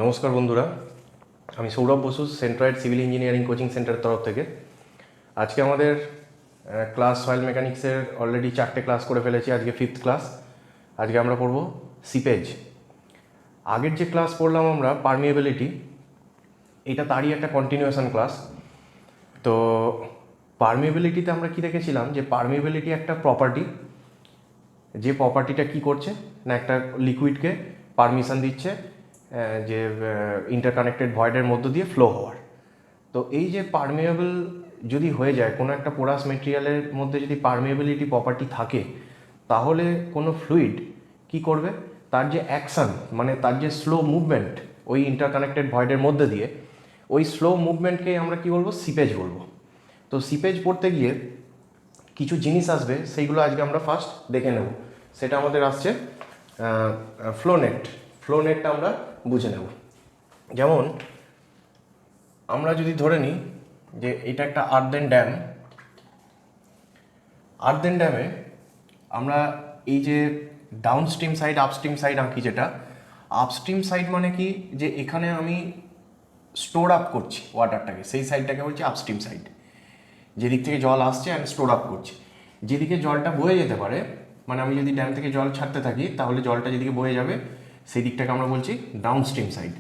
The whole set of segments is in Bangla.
নমস্কার বন্ধুরা, আমি Sourav Basu, centroid civil engineering coaching সেন্টারের তরফ থেকে। আজকে আমাদের ক্লাস সয়েল মেকানিক্সের অলরেডি 4টে ক্লাস করে ফেলেছি। আজকে 5th ক্লাস। আজকে আমরা পড়ব সিপেজ। আগের যে ক্লাস পড়লাম আমরা পারমিয়েবিলিটি, এটা তারই একটা কন্টিনিউয়েশন ক্লাস। তো পারমিয়েবিলিটিতে আমরা কি দেখেছিলাম, যে পারমিয়েবিলিটি একটা প্রপার্টি, যে প্রপার্টিটা কি করছে না, একটা লিকুইডকে পারমিশন দিচ্ছে যে ইন্টারকানেক্টেড ভয়েডের মধ্য দিয়ে ফ্লো হওয়ার। তো এই যে পারমিয়েবল যদি হয়ে যায়, কোনো একটা পোরাস মেটেরিয়ালের মধ্যে যদি পারমিয়েবিলিটি প্রপার্টি থাকে, তাহলে কোনো ফ্লুইড কি করবে, তার যে অ্যাকশন মানে তার যে স্লো মুভমেন্ট ওই ইন্টারকানেক্টেড ভয়েডের মধ্যে দিয়ে, ওই স্লো মুভমেন্টকেই আমরা কি বলবো, সিপেজ বলবো। তো সিপেজ পড়তে গিয়ে কিছু জিনিস আসবে, সেইগুলো আজকে আমরা ফার্স্ট দেখে নেব। সেটা আমাদের আসছে ফ্লোনেট। ফ্লোনেটটা আমরা বুঝে নেব। যেমন আমরা যদি ধরে নিই যে এটা একটা আর্দেন ড্যাম। আর্দেন ড্যামে আমরা এই যে ডাউনস্ট্রিম সাইড আপস্ট্রিম সাইড আঁকি, যেটা আপস্ট্রিম সাইড মানে কি, যে এখানে আমি স্টোর আপ করছি ওয়াটারটাকে, সেই সাইডটাকে বলছি আপস্ট্রিম সাইড। যেদিক থেকে জল আসছে আমি স্টোর আপ করছি। যেদিকে জলটা বয়ে যেতে পারে, মানে আমি যদি ড্যাম থেকে জল ছাড়তে থাকি, তাহলে জলটা যেদিকে বয়ে যাবে সেই দিকটাকে আমরা বলছি ডাউনস্ট্রিম সাইড।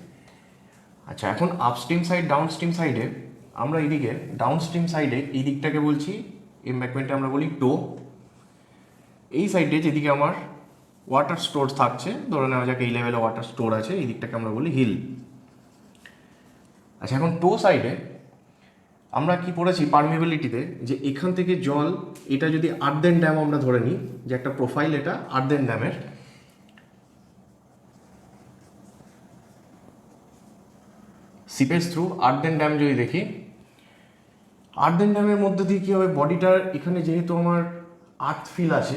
আচ্ছা, এখন আপস্ট্রিম সাইড ডাউনস্ট্রিম সাইডে আমরা এইদিকে ডাউনস্ট্রিম সাইডে এই দিকটাকে বলছি এমব্যাকমেন্টে আমরা বলি টো। এই সাইডে যেদিকে আমার ওয়াটার স্টোর থাকছে, ধরে নেওয়া যাক এই লেভেলে ওয়াটার স্টোর আছে, এই দিকটাকে আমরা বলি হিল। আচ্ছা, এখন টো সাইডে আমরা কি পড়েছি পারমিয়েবিলিটিতে, যে এখান থেকে জল, এটা যদি আর্দেন ড্যাম আমরা ধরে নিই, যে একটা প্রোফাইল এটা আর্দেন ড্যামের, সিপেজ থ্রু আর্দেন ড্যাম যদি দেখি, আর্দেন ড্যামের মধ্যে দিয়ে কী হবে, বডিটার এখানে যেহেতু আমার আর্থ ফিল আছে,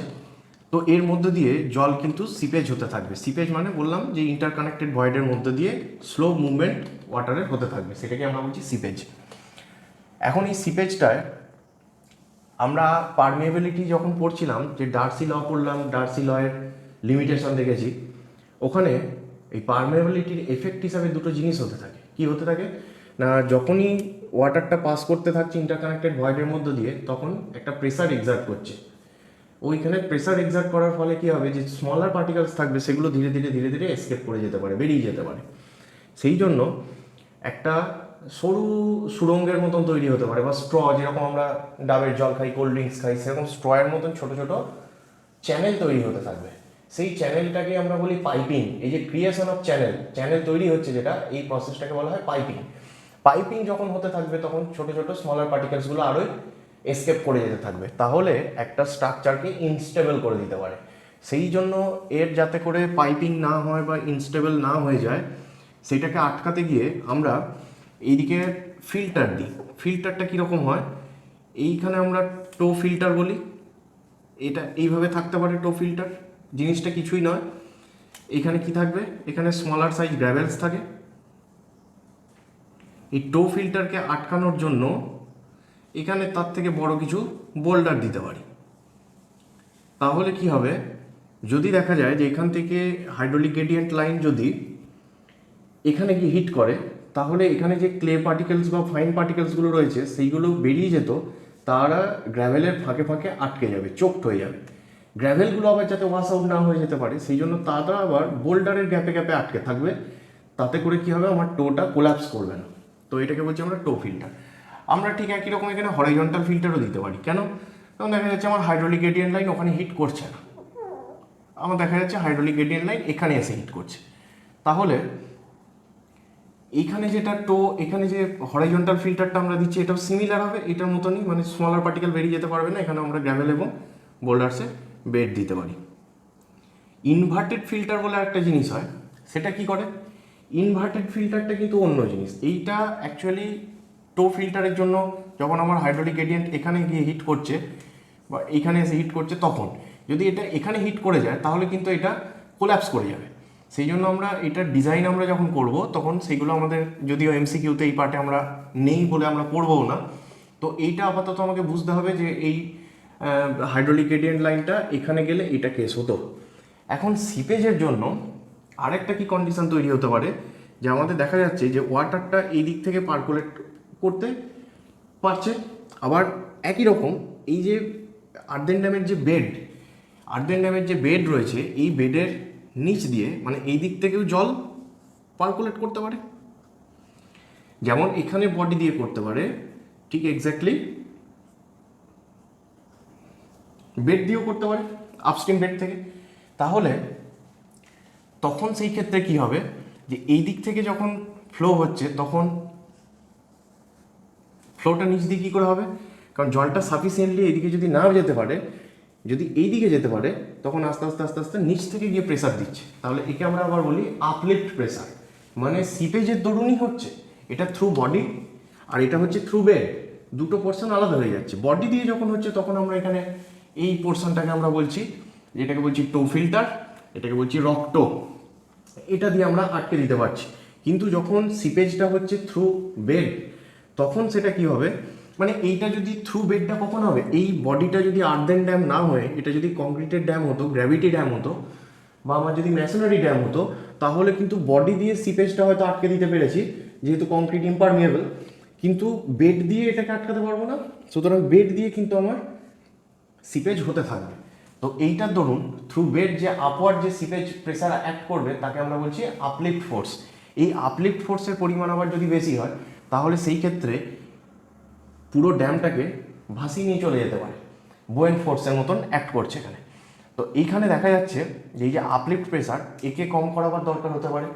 তো এর মধ্যে দিয়ে জল কিন্তু সিপেজ হতে থাকবে। সিপেজ মানে বললাম যে ইন্টারকানেক্টেড ভয়েডের মধ্যে দিয়ে স্লো মুভমেন্ট ওয়াটারের হতে থাকবে, সেটাকে আমরা বলছি সিপেজ। এখন এই সিপেজটায় আমরা পারমিয়েবিলিটি যখন পড়ছিলাম, যে ডার্সি ল পড়লাম, ডার্সি লয়ের লিমিটেশন দেখেছি, ওখানে এই পারমিয়েবিলিটির এফেক্ট হিসাবে দুটো জিনিস হতে থাকে। কি হতে থাকে না, যখনই ওয়াটারটা পাস করতে থাকছে ইন্টারকানেক্টেড ভয়েডের মধ্য দিয়ে, তখন একটা প্রেসার এক্সার্ট করছে। ওইখানে প্রেসার এক্সার্ট করার ফলে কী হবে, যে স্মলার পার্টিকেলস থাকবে সেগুলো ধীরে ধীরে ধীরে ধীরে এসকেপ করে যেতে পারে, বেরিয়ে যেতে পারে। সেই জন্য একটা সরু সুড়ঙ্গের মতন তৈরি হতে পারে, বা স্ট্র, যেরকম আমরা ডাবের জল খাই, কোল্ড ড্রিঙ্কস খাই, সেরকম স্ট্রয়ের মতন ছোটো ছোটো চ্যানেল তৈরি হতে থাকবে। সেই চ্যানেলটাকে আমরা বলি পাইপিং। এই যে ক্রিয়েশন অফ চ্যানেল, চ্যানেল তৈরি হচ্ছে যেটা, এই প্রসেসটাকে বলা হয় পাইপিং। পাইপিং যখন হতে থাকবে, তখন ছোটো ছোটো স্মলার পার্টিকেলসগুলো আরোই এসকেপ করে যেতে থাকবে, তাহলে একটা স্ট্রাকচারকে ইনস্টেবল করে দিতে পারে। সেই জন্য এর যাতে করে পাইপিং না হয় বা ইনস্টেবল না হয়ে যায়, সেইটাকে আটকাতে গিয়ে আমরা এইদিকে ফিল্টার দিই। ফিল্টারটা কীরকম হয়, এইখানে আমরা টো ফিল্টার বলি। এটা এইভাবে থাকতে পারে টো ফিল্টার। জিনিসটা কিছুই নয়, এখানে কি থাকবে, এখানে স্মলার সাইজ গ্র্যাভেলস থাকে। এই টো ফিল্টারকে আটকানোর জন্য এখানে তার থেকে বড় কিছু বোল্ডার দিতে পারি। তাহলে কি হবে, যদি দেখা যায় যে এখান থেকে হাইড্রোলিক গ্রেডিয়েন্ট লাইন যদি এখানে গিয়ে হিট করে, তাহলে এখানে যে ক্লে পার্টিকেলস বা ফাইন পার্টিকেলসগুলো রয়েছে সেইগুলো বেরিয়ে যেত, তারা গ্র্যাভেলের ফাঁকে ফাঁকে আটকে যাবে, চোকড হয়ে যাবে। গ্র্যাভেলগুলো আবার যাতে ওয়াশ আউট না হয়ে যেতে পারে, সেই জন্য তারা আবার বোল্ডারের গ্যাপে গ্যাপে আটকে থাকবে। তাতে করে কী হবে, আমার টোটা কোলাপস করবে না। তো এটাকে বলছি আমরা টো ফিল্টার। আমরা ঠিক একই রকম এখানে হরাইজন্টাল ফিল্টারও দিতে পারি। কেন? কারণ দেখা যাচ্ছে আমার হাইড্রোলিক গ্রেডিয়েন্ট লাইন ওখানে হিট করছে না, আমার দেখা যাচ্ছে হাইড্রোলিক গ্রেডিয়েন্ট লাইন এখানে এসে হিট করছে। তাহলে এইখানে যেটা টো, এখানে যে হরাইজন্টাল ফিল্টারটা আমরা দিচ্ছি, এটাও সিমিলার হবে, এটার মতনই, মানে স্মলার পার্টিকেল বেরিয়ে যেতে পারবে না। এখানে আমরা গ্র্যাভেল এবং বোল্ডার্সে বেড দিতে পারি। ইনভার্টেড ফিল্টার বলে একটা জিনিস হয়, সেটা কি করে, ইনভার্টেড ফিল্টারটা কিন্তু অন্য জিনিস। এইটা অ্যাকচুয়ালি টো ফিল্টারের জন্য, যখন আমার হাইড্রোলিক গ্রেডিয়েন্ট এখানে গিয়ে হিট করছে বা এখানে এসে হিট করছে, তখন যদি এটা এখানে হিট করে যায়, তাহলে কিন্তু এটা কোল্যাপস করে যাবে। সেই জন্য আমরা এটার ডিজাইন আমরা যখন করব, তখন সেগুলো আমাদের, যদিও এমসিকিউতে এই পার্টে আমরা নেই বলে আমরা করবও না, তো এইটা আপাতত আমাকে বুঝতে হবে যে এই হাইড্রোলিক গ্রেডিয়েন্ট লাইনটা এখানে গেলে এটা কেস হতো। এখন সিপেজের জন্য আরেকটা কি কন্ডিশন তৈরি হতে পারে, যে আমাদের দেখা যাচ্ছে যে ওয়াটারটা এই দিক থেকে পার্কুলেট করতে পারছে। আবার একই রকম এই যে আর্দেন ড্যামের যে বেড রয়েছে, এই বেডের নিচ দিয়ে মানে এই দিক থেকেও জল পার্কুলেট করতে পারে। যেমন এখানে বডি দিয়ে করতে পারে, ঠিক এক্স্যাক্টলি বেড দিয়েও করতে পারে, আপস্ট্রিম বেড থেকে। তাহলে তখন সেই ক্ষেত্রে কি হবে, যে এই দিক থেকে যখন ফ্লো হচ্ছে তখন ফ্লোটা নিচ দিয়ে কী করে হবে, কারণ জলটা সাফিসিয়েন্টলি এইদিকে যদি না যেতে পারে, যদি এই দিকে যেতে পারে, তখন আস্তে আস্তে আস্তে আস্তে নিচ থেকে গিয়ে প্রেসার দিচ্ছে। তাহলে একে আমরা আবার বলি আপলিফট প্রেসার। মানে সিপেজের দরুনই হচ্ছে, এটা থ্রু বডি আর এটা হচ্ছে থ্রু বেড, দুটো পোর্শন আলাদা হয়ে যাচ্ছে। বডি দিয়ে যখন হচ্ছে তখন আমরা এখানে এই পোর্শনটাকে আমরা বলছি, যেটাকে বলছি টো ফিল্টার, এটাকে বলছি রক টো, এটা দিয়ে আমরা আটকে দিতে পারছি। কিন্তু যখন সিপেজটা হচ্ছে থ্রু বেড, তখন সেটা কি হবে, মানে এইটা যদি থ্রু বেডটা কখন হবে, এই বডিটা যদি আর্দেন ড্যাম না হয়ে এটা যদি কংক্রিটের ড্যাম হতো, গ্র্যাভিটি ড্যাম হতো, বা আমার যদি ম্যাসোনারি ড্যাম হতো, তাহলে কিন্তু বডি দিয়ে সিপেজটা হয়তো আটকে দিতে পেরেছি, যেহেতু কংক্রিট ইম্পারমিয়েবল, কিন্তু বেড দিয়ে এটাকে আটকাতে পারবো না। সুতরাং বেড দিয়ে কিন্তু আমার সিপেজ হতে থাকবে। তো এইটার ধরুন থ্রু বেড যে আপওয়ার্ড যে সিপেজ প্রেসার অ্যাক্ট করবে, তাকে আমরা বলছি আপলিফট ফোর্স। এই আপলিফট ফোর্সের পরিমাণ আবার যদি বেশি হয়, তাহলে সেই ক্ষেত্রে পুরো ড্যামটাকে ভাসিয়ে নিয়ে চলে যেতে পারে, বোয়েন্ট ফোর্সের মতন অ্যাক্ট করছে এখানে। তো এইখানে দেখা যাচ্ছে যে এই যে আপলিফট প্রেসার, একে কম করাবার দরকার হতে পারে,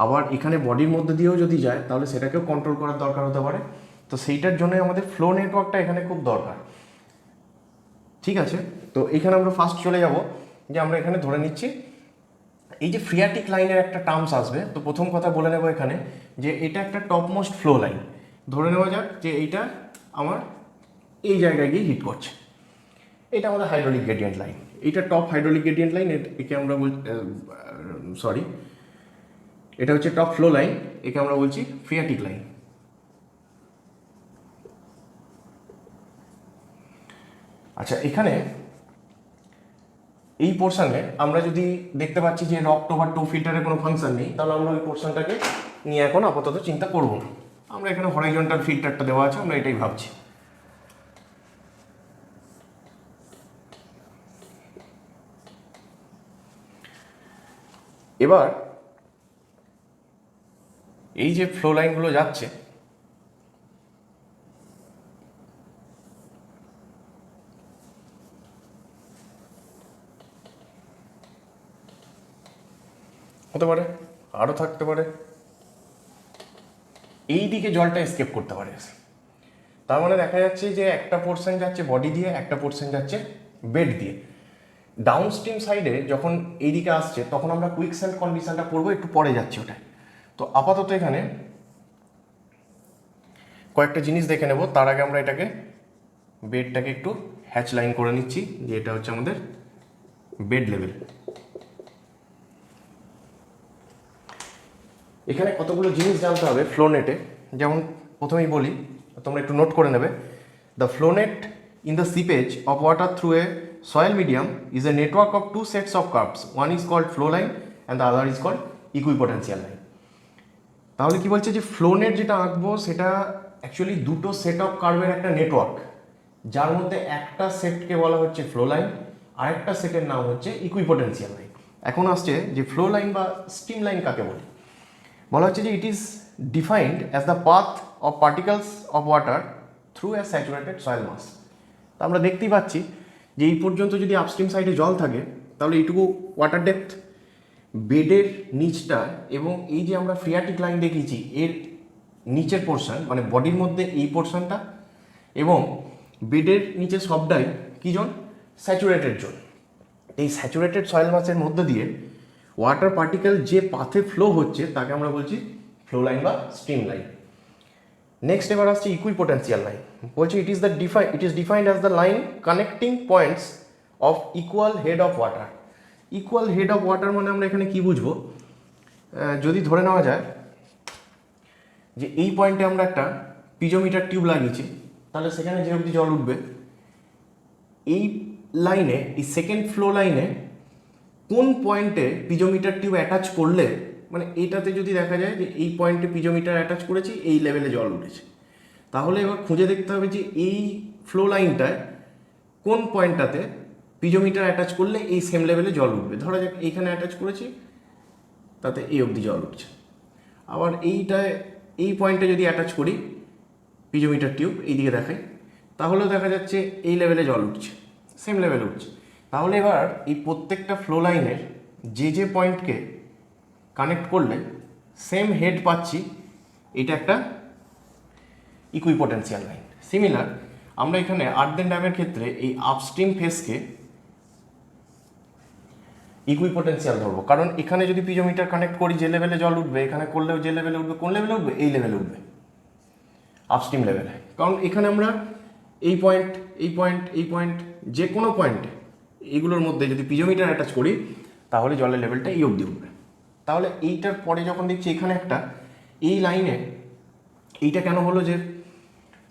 আবার এখানে বডির মধ্যে দিয়েও যদি যায় তাহলে সেটাকেও কন্ট্রোল করার দরকার হতে পারে। তো সেইটার জন্য আমাদের ফ্লো নেটওয়ার্কটা এখানে খুব দরকার। ঠিক আছে, তো এখানে আমরা ফার্স্ট চলে যাব, যে আমরা এখানে ধরে নিচ্ছি এই যে ফ্রিয়াটিক লাইনের একটা টার্মস আসবে। তো প্রথম কথা বলে নেব এখানে যে এটা একটা টপমোস্ট ফ্লো লাইন। ধরে নেওয়া যাক যে এইটা আমার এই জায়গায় গিয়ে হিট করছে, এটা আমাদের হাইড্রোলিক গ্রেডিয়েন্ট লাইন, এটা টপ হাইড্রোলিক গ্রেডিয়েন্ট লাইন, একে আমরা সরি এটা হচ্ছে টপ ফ্লো লাইন, একে আমরা বলছি ফ্রিয়াটিক লাইন। আচ্ছা, এখানে এই পোর্শনে আমরা যদি দেখতে পাচ্ছি যে রক টো বা টো ফিল্টারের কোনো ফাংশন নেই, তাহলে আমরা ওই পোর্শনটাকে নিয়ে এখন আপাতত চিন্তা করব না। আমরা এখানে হরাইজন্টাল ফিল্টারটা দেওয়া আছে, আমরা এটাই ভাবছি। এবার এই যে ফ্লো লাইনগুলো যাচ্ছে, হতে পারে আরও থাকতে পারে, এই দিকে জলটা এসকেপ করতে পারে। তার মানে দেখা যাচ্ছে যে একটা পোর্শন যাচ্ছে বডি দিয়ে, একটা পোর্শন যাচ্ছে বেড দিয়ে। ডাউনস্ট্রিম সাইডে যখন এই দিকে আসছে তখন আমরা কুইকস্যান্ড কন্ডিশনটা পড়বো, একটু পরে যাচ্ছে ওটাই। তো আপাতত এখানে কয়েকটা জিনিস দেখে নেব, তার আগে আমরা এটাকে বেডটাকে একটু হ্যাচ লাইন করে নিচ্ছি, যে এটা হচ্ছে আমাদের বেড লেভেল। এখানে কতগুলো জিনিস জানতে হবে ফ্লো নেটে। যেমন প্রথমেই বলি, তোমরা একটু নোট করে নেবে, the flow net in the seepage of water through A soil medium is a network of two sets of curves. One is called flow line and the other is called equipotential line. তাহলে কি বলছে যে ফ্লো নেট যেটা আঁকবো সেটা অ্যাকচুয়ালি দুটো সেট অফ কার্ভের একটা নেটওয়ার্ক, যার মধ্যে একটা সেটকে বলা হচ্ছে ফ্লো লাইন, আরেকটা সেটের নাম হচ্ছে ইকুইপোটেন্সিয়াল লাইন। এখন আসছে যে ফ্লো লাইন বা স্ট্রিম লাইন কাকে বলে। বলা হচ্ছে যে it is defined as the path of particles of water through a saturated soil mass. তা আমরা দেখতেই পাচ্ছি যে এই পর্যন্ত যদি আপস্ট্রিম সাইডে জল থাকে তাহলে এইটুকু ওয়াটার ডেপথ, বেডের নিচটা এবং এই যে আমরা ফ্রিয়াটিক লাইন দেখিয়েছি এর নিচের পোর্শন মানে বডির মধ্যে এই পোর্শনটা, এবং বেডের নিচে সবটাই কী জোন, স্যাচুরেটেড জোন। এই স্যাচুরেটেড সয়েল মাসের মধ্যে দিয়ে ওয়াটার পার্টিকেল যে পাথে ফ্লো হচ্ছে তাকে আমরা বলছি ফ্লো লাইন বা স্ট্রিম লাইন। নেক্সট এবার আসছে ইকুইপোটেন্সিয়াল লাইন। বলছে ইট is defined as the line connecting points of equal head of water. Equal head of water মানে আমরা এখানে কি বুঝবো, যদি ধরে নেওয়া যায় যে এই পয়েন্টে আমরা একটা পিজোমিটার টিউব লাগিয়েছি, তাহলে সেখানে যে অবধি জল উঠবে এই লাইনে, এই সেকেন্ড ফ্লো লাইনে কোন পয়েন্টে পিজোমিটার টিউব অ্যাটাচ করলে মানে এটাতে যদি দেখা যায় যে এই পয়েন্টে পিজোমিটার অ্যাটাচ করেছি, এই লেভেলে জল উঠেছে, তাহলে এবার খুঁজে দেখতে হবে যে এই ফ্লো লাইনটায় কোন পয়েন্টটাতে পিজোমিটার অ্যাটাচ করলে এই সেম লেভেলে জল উঠবে। ধরা যাক এইখানে অ্যাটাচ করেছি, তাতে এই অবধি জল উঠছে। আবার এইটায় এই পয়েন্টে যদি অ্যাটাচ করি পিজোমিটার টিউব, এইদিকে দেখাই, তাহলেও দেখা যাচ্ছে এই লেভেলে জল উঠছে, সেম লেভেলে উঠছে। তাহলে এবার এই প্রত্যেকটা ফ্লো লাইনের যে পয়েন্টকে কানেক্ট করলে সেম হেড পাচ্ছি, এটা একটা ইকুইপোটেন্সিয়াল লাইন। সিমিলার আমরা এখানে আর্দেন ড্যামের ক্ষেত্রে এই আপস্ট্রিম ফেসকে ইকুইপোটেন্সিয়াল ধরবো, কারণ এখানে যদি পিজোমিটার কানেক্ট করি যে লেভেলে জল উঠবে, এখানে করলেও যে লেভেলে উঠবে, কোন লেভেলে উঠবে, এই লেভেলে উঠবে, আপস্ট্রিম লেভেলে। কারণ এখানে আমরা এই পয়েন্ট, এই পয়েন্ট, এই পয়েন্ট, যে কোনো পয়েন্ট এগুলোর মধ্যে যদি পিজোমিটার অ্যাটাচ করি, তাহলে জলের লেভেলটা এই অবধি উঠবে। তাহলে এইটার পরে যখন দেখছি এখানে একটা এই লাইনে এইটা কেন হলো যে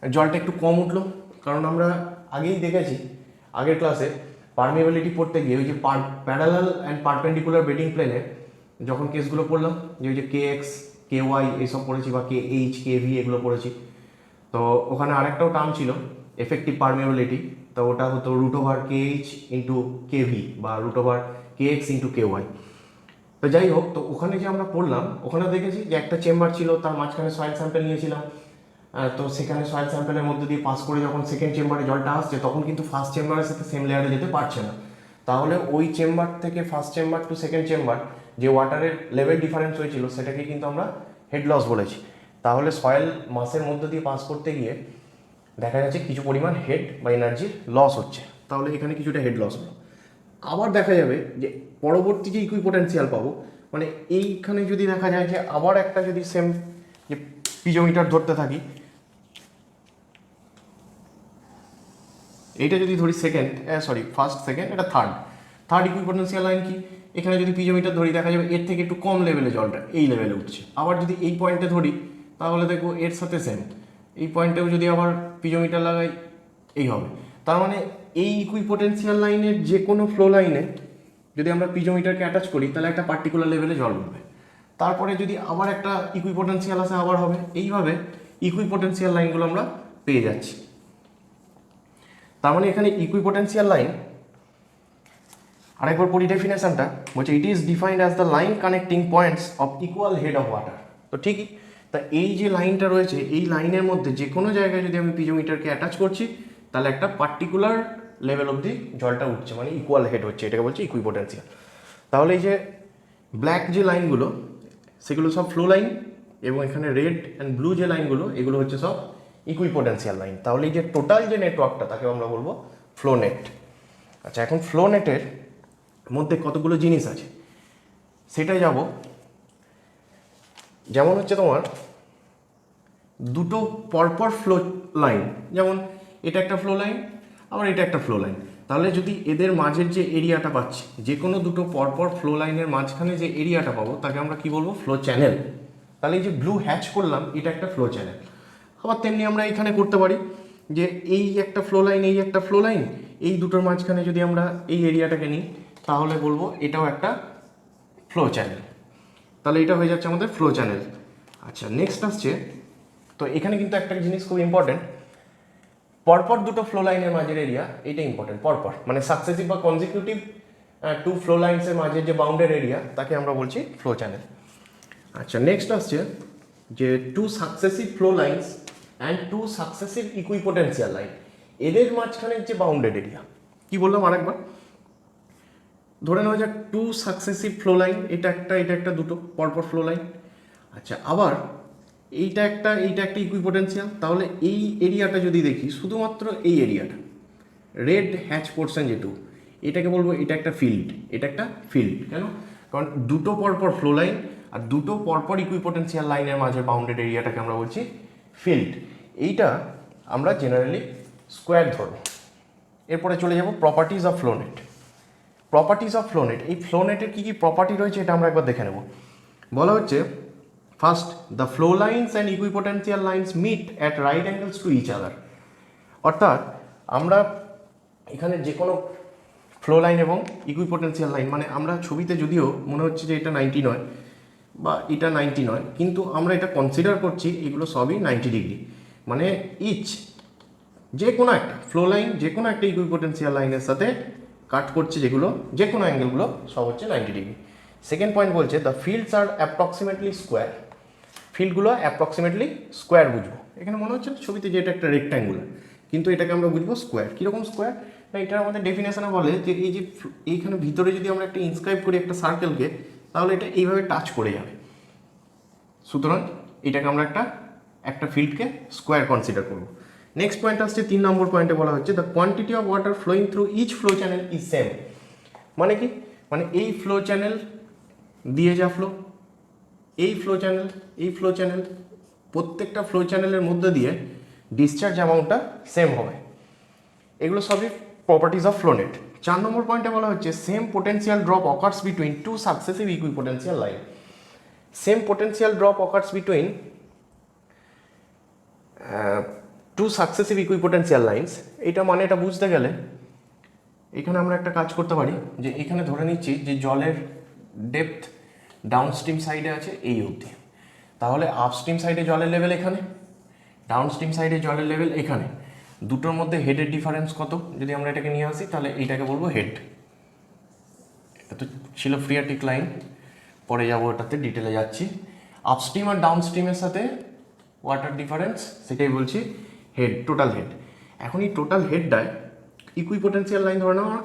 জলটা একটু কম উঠলো, কারণ আমরা আগেই দেখেছি আগের ক্লাসে পারমিয়েবিলিটি পড়তে গিয়ে ওই যে প্যারালাল অ্যান্ড পারপেন্ডিকুলার বেডিং প্লেনে যখন কেসগুলো পড়লাম, যে ওই যে KX KY এইসব পড়েছি, বা KH KV এগুলো পড়েছি, তো ওখানে আরেকটাও টার্ম ছিল এফেক্টিভ পারমিয়েবিলিটি, তো ওটা হতো √KH ইন্টু KV বা √KX ইন্টু KY। তো যাই হোক, তো ওখানে যে আমরা পড়লাম, ওখানে দেখেছি যে একটা চেম্বার ছিল, তার মাঝখানে সয়েল স্যাম্পেল নিয়েছিলাম, তো সেখানে সয়েল স্যাম্পেলের মধ্যে দিয়ে পাস করে যখন সেকেন্ড চেম্বারে জলটা আসছে, তখন কিন্তু ফার্স্ট চেম্বারের সাথে সেম লেয়ারে যেতে পারছে না। তাহলে ওই চেম্বার থেকে first chamber to second chamber যে ওয়াটারের লেভেল ডিফারেন্স হয়েছিল, সেটাকে কিন্তু আমরা হেড লস বলেছি। তাহলে সয়েল মাসের মধ্যে দিয়ে পাস করতে গিয়ে দেখা যাচ্ছে কিছু পরিমাণ হেড বা এনার্জির লস হচ্ছে, তাহলে এখানে কিছুটা হেড লস হলো। আবার দেখা যাবে যে পরবর্তী যে ইকুইপোটেন্সিয়াল পাবো, মানে এইখানে যদি দেখা যায় যে আবার একটা যদি সেম যে পিজোমিটার ধরতে থাকি, এইটা যদি ধরি সেকেন্ড, ফার্স্ট সেকেন্ড, এটা থার্ড ইকুইপোটেন্সিয়াল লাইন কি, এখানে যদি পিজোমিটার ধরি দেখা যাবে এর থেকে একটু কম লেভেলে জলটা এই লেভেলে উঠছে। আবার যদি এই পয়েন্টে ধরি তাহলে দেখবো এর সাথে সেম, এই পয়েন্টেও যদি আবার পিজোমিটার লাগাই এই হবে। তার মানে এই ইকুইপোটেন্সিয়াল লাইনের যে কোনো ফ্লো লাইনে যদি আমরা পিজোমিটারকে অ্যাটাচ করি, তাহলে একটা পার্টিকুলার লেভেলে জল উঠবে। তারপরে যদি আবার একটা ইকুইপোটেন্সিয়াল আসে, আবার হবে। এইভাবে ইকুইপোটেন্সিয়াল লাইনগুলো আমরা পেয়ে যাচ্ছি। তার মানে এখানে ইকুইপোটেন্সিয়াল লাইন, আরেকবার পড়ি ডেফিনেশনটা, বলছে ইট is defined as the line connecting points of equal head of water. তো ঠিকই, তা এই যে লাইনটা রয়েছে, এই লাইনের মধ্যে যে কোনো জায়গায় যদি আমি পিজোমিটারকে অ্যাটাচ করছি, তাহলে একটা পার্টিকুলার লেভেল অবধি জলটা উঠছে, মানে ইকুয়াল হেড হচ্ছে, এটাকে বলছে ইকুইপোটেন্সিয়াল। তাহলে এই যে ব্ল্যাক যে লাইনগুলো, সেগুলো সব ফ্লো লাইন, এবং এখানে রেড অ্যান্ড ব্লু যে লাইনগুলো, এগুলো হচ্ছে সব ইকুইপোটেন্সিয়াল লাইন। তাহলে এই যে টোটাল যে নেটওয়ার্কটা, তাকে আমরা বলবো ফ্লো নেট। আচ্ছা, এখন ফ্লো নেটের মধ্যে কতগুলো জিনিস আছে সেটাই যাব। যেমন হচ্ছে তোমার দুটো পরপর ফ্লো লাইন, যেমন এটা একটা ফ্লো লাইন, আবার এটা একটা ফ্লো লাইন। তাহলে যদি এদের মাঝের যে এরিয়াটা পাচ্ছি, যে কোনো দুটো পরপর ফ্লো লাইনের মাঝখানে যে এরিয়াটা পাবো, তাকে আমরা কি বলবো, ফ্লো চ্যানেল। তাহলে এই যে ব্লু হ্যাচ করলাম, এটা একটা ফ্লো চ্যানেল। আবার তেমনি আমরা এখানে করতে পারি যে এই একটা ফ্লো লাইন, এই একটা ফ্লো লাইন, এই দুটোর মাঝখানে যদি আমরা এই এরিয়াটাকে নিই, তাহলে বলবো এটাও একটা ফ্লো চ্যানেল। তাহলে এটা হয়ে যাচ্ছে আমাদের ফ্লো চ্যানেল। আচ্ছা, নেক্সট আসছে, তো এখানে কিন্তু একটা জিনিস খুব ইম্পর্টেন্ট, পরপর দুটো ফ্লো লাইনের মাঝের এরিয়া, এটা ইম্পর্টেন্ট। পরপর মানে সাকসেসিভ বা কনজিকিউটিভ টু ফ্লো লাইন্সের মাঝের যে বাউন্ডেড এরিয়া, তাকে আমরা বলছি ফ্লো চ্যানেল। আচ্ছা, নেক্সট আসছে যে two successive flow lines and two successive equipotential line, এদের মাঝখানের যে বাউন্ডেড এরিয়া, কি বললাম আরেকবার, ধরে নেওয়া যাক টু সাকসেসিভ ফ্লো লাইন, এটা একটা দুটো পরপর ফ্লো লাইন। আচ্ছা, আবার এইটা একটা ইকুইপোটেন্সিয়াল। তাহলে এই এরিয়াটা যদি দেখি, শুধুমাত্র এই এরিয়াটা রেড হ্যাচ পোর্শন যেটু, এটাকে বলবো এটা একটা ফিল্ড, এটা একটা ফিল্ড। কেন? কারণ দুটো পরপর ফ্লো লাইন আর দুটো পরপর ইকুইপোটেন্সিয়াল লাইনের মাঝে বাউন্ডেড এরিয়াটাকে আমরা বলছি ফিল্ড। এইটা আমরা জেনারেলি স্কোয়ার ধরব। এরপরে চলে যাব properties of flow net. Properties of flow net, এই ফ্লো নেটের কী কী প্রপার্টি রয়েছে এটা আমরা একবার দেখে নেব। বলা হচ্ছে first, the flow lines and equipotential lines meet at right angles to each other. অর্থাৎ আমরা এখানে যে কোনো ফ্লো লাইন এবং ইকুইপোটেন্সিয়াল লাইন, মানে আমরা ছবিতে যদিও মনে হচ্ছে যে এটা 90 নয়, বা এটা 90 নয়, কিন্তু আমরা এটা কনসিডার করছি এগুলো সবই 90 ডিগ্রি, মানে ইচ যে কোনো একটা ফ্লো লাইন যে কোনো একটা ইকুইপোটেন্সিয়াল লাইনের সাথে কাট করছে, যেগুলো যে কোনো অ্যাঙ্গেলগুলো সব হচ্ছে 90 ডিগ্রি। সেকেন্ড পয়েন্ট বলছে the fields are approximately square, ফিল্ডগুলো অ্যাপ্রক্সিমেটলি স্কোয়ার বুঝবো। এখানে মনে হচ্ছে ছবিতে যে এটা একটা রেক্ট্যাঙ্গুলার, কিন্তু এটাকে আমরা বুঝবো স্কোয়ার। কীরকম স্কোয়ার না, এটা আমাদের ডেফিনেশনে বলে যে এই যে এইখানে ভিতরে যদি আমরা একটা ইনস্ক্রাইব করি একটা সার্কেলকে, তাহলে এটা এইভাবে টাচ করে যাবে। সুতরাং এটাকে আমরা একটা ফিল্ডকে স্কোয়ার কনসিডার করবো। নেক্সট পয়েন্ট আসছে 3 নম্বর পয়েন্টে বলা হচ্ছে the quantity of water flowing through each flow channel is same. মানে কি, মানে এই ফ্লো চ্যানেল দিয়ে যা ফ্লো, এই ফ্লো চ্যানেল প্রত্যেকটা ফ্লো চ্যানেলের মধ্যে দিয়ে ডিসচার্জ অ্যামাউন্টটা সেম হবে। এগুলো সবই properties of flow net. 4 number পয়েন্টে বলা হচ্ছে same potential drop occurs between two successive equipotential line. Same potential drop occurs between two successive equipotential lines. এটা মানে এটা বুঝতে গেলে এখানে আমরা একটা কাজ করতে পারি, যে এখানে ধরে নিচ্ছি যে জলের ডেপথ ডাউনস্ট্রিম সাইডে আছে এই অবধি, তাহলে আপস্ট্রিম সাইডে জলের লেভেল এখানে, ডাউনস্ট্রিম সাইডে জলের লেভেল এখানে, দুটোর মধ্যে হেডের ডিফারেন্স কত যদি আমরা এটাকে নিয়ে আসি, তাহলে এইটাকে বলবো হেড। এটা তো ছিল ফ্রিয়াটিক লাইন, পরে যাবো ওটাতে ডিটেলে যাচ্ছি। আপস্ট্রিম আর ডাউনস্ট্রিমের সাথে ওয়াটার ডিফারেন্স, সেটাই বলছি হেড, টোটাল হেড। এখন এই টোটাল হেডটায় ইকুইপোটেন্সিয়াল লাইন ধরে আমরা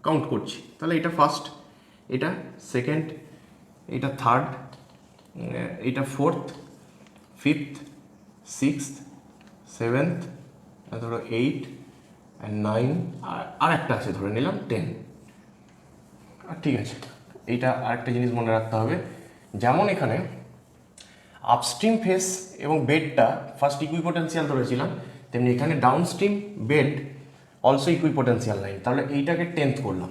কাউন্ট করছি, তাহলে এটা ফার্স্ট, এটা সেকেন্ড, এটা থার্ড, এটা ফোর্থ, ফিফথ, সিক্সথ, সেভেন্থ, ধরো 8 আর 9, আর একটা আছে ধরে নিলাম 10। আর ঠিক আছে, এইটা আরেকটা জিনিস মনে রাখতে হবে, যেমন এখানে আপস্ট্রিম ফেস এবং বেডটা ফার্স্ট ইকুইপোটেন্সিয়াল ধরেছিলাম, তেমনি এখানে ডাউনস্ট্রিম বেড অলসো ইকুইপোটেন্সিয়াল লাইন, তাহলে এইটাকে 10th করলাম।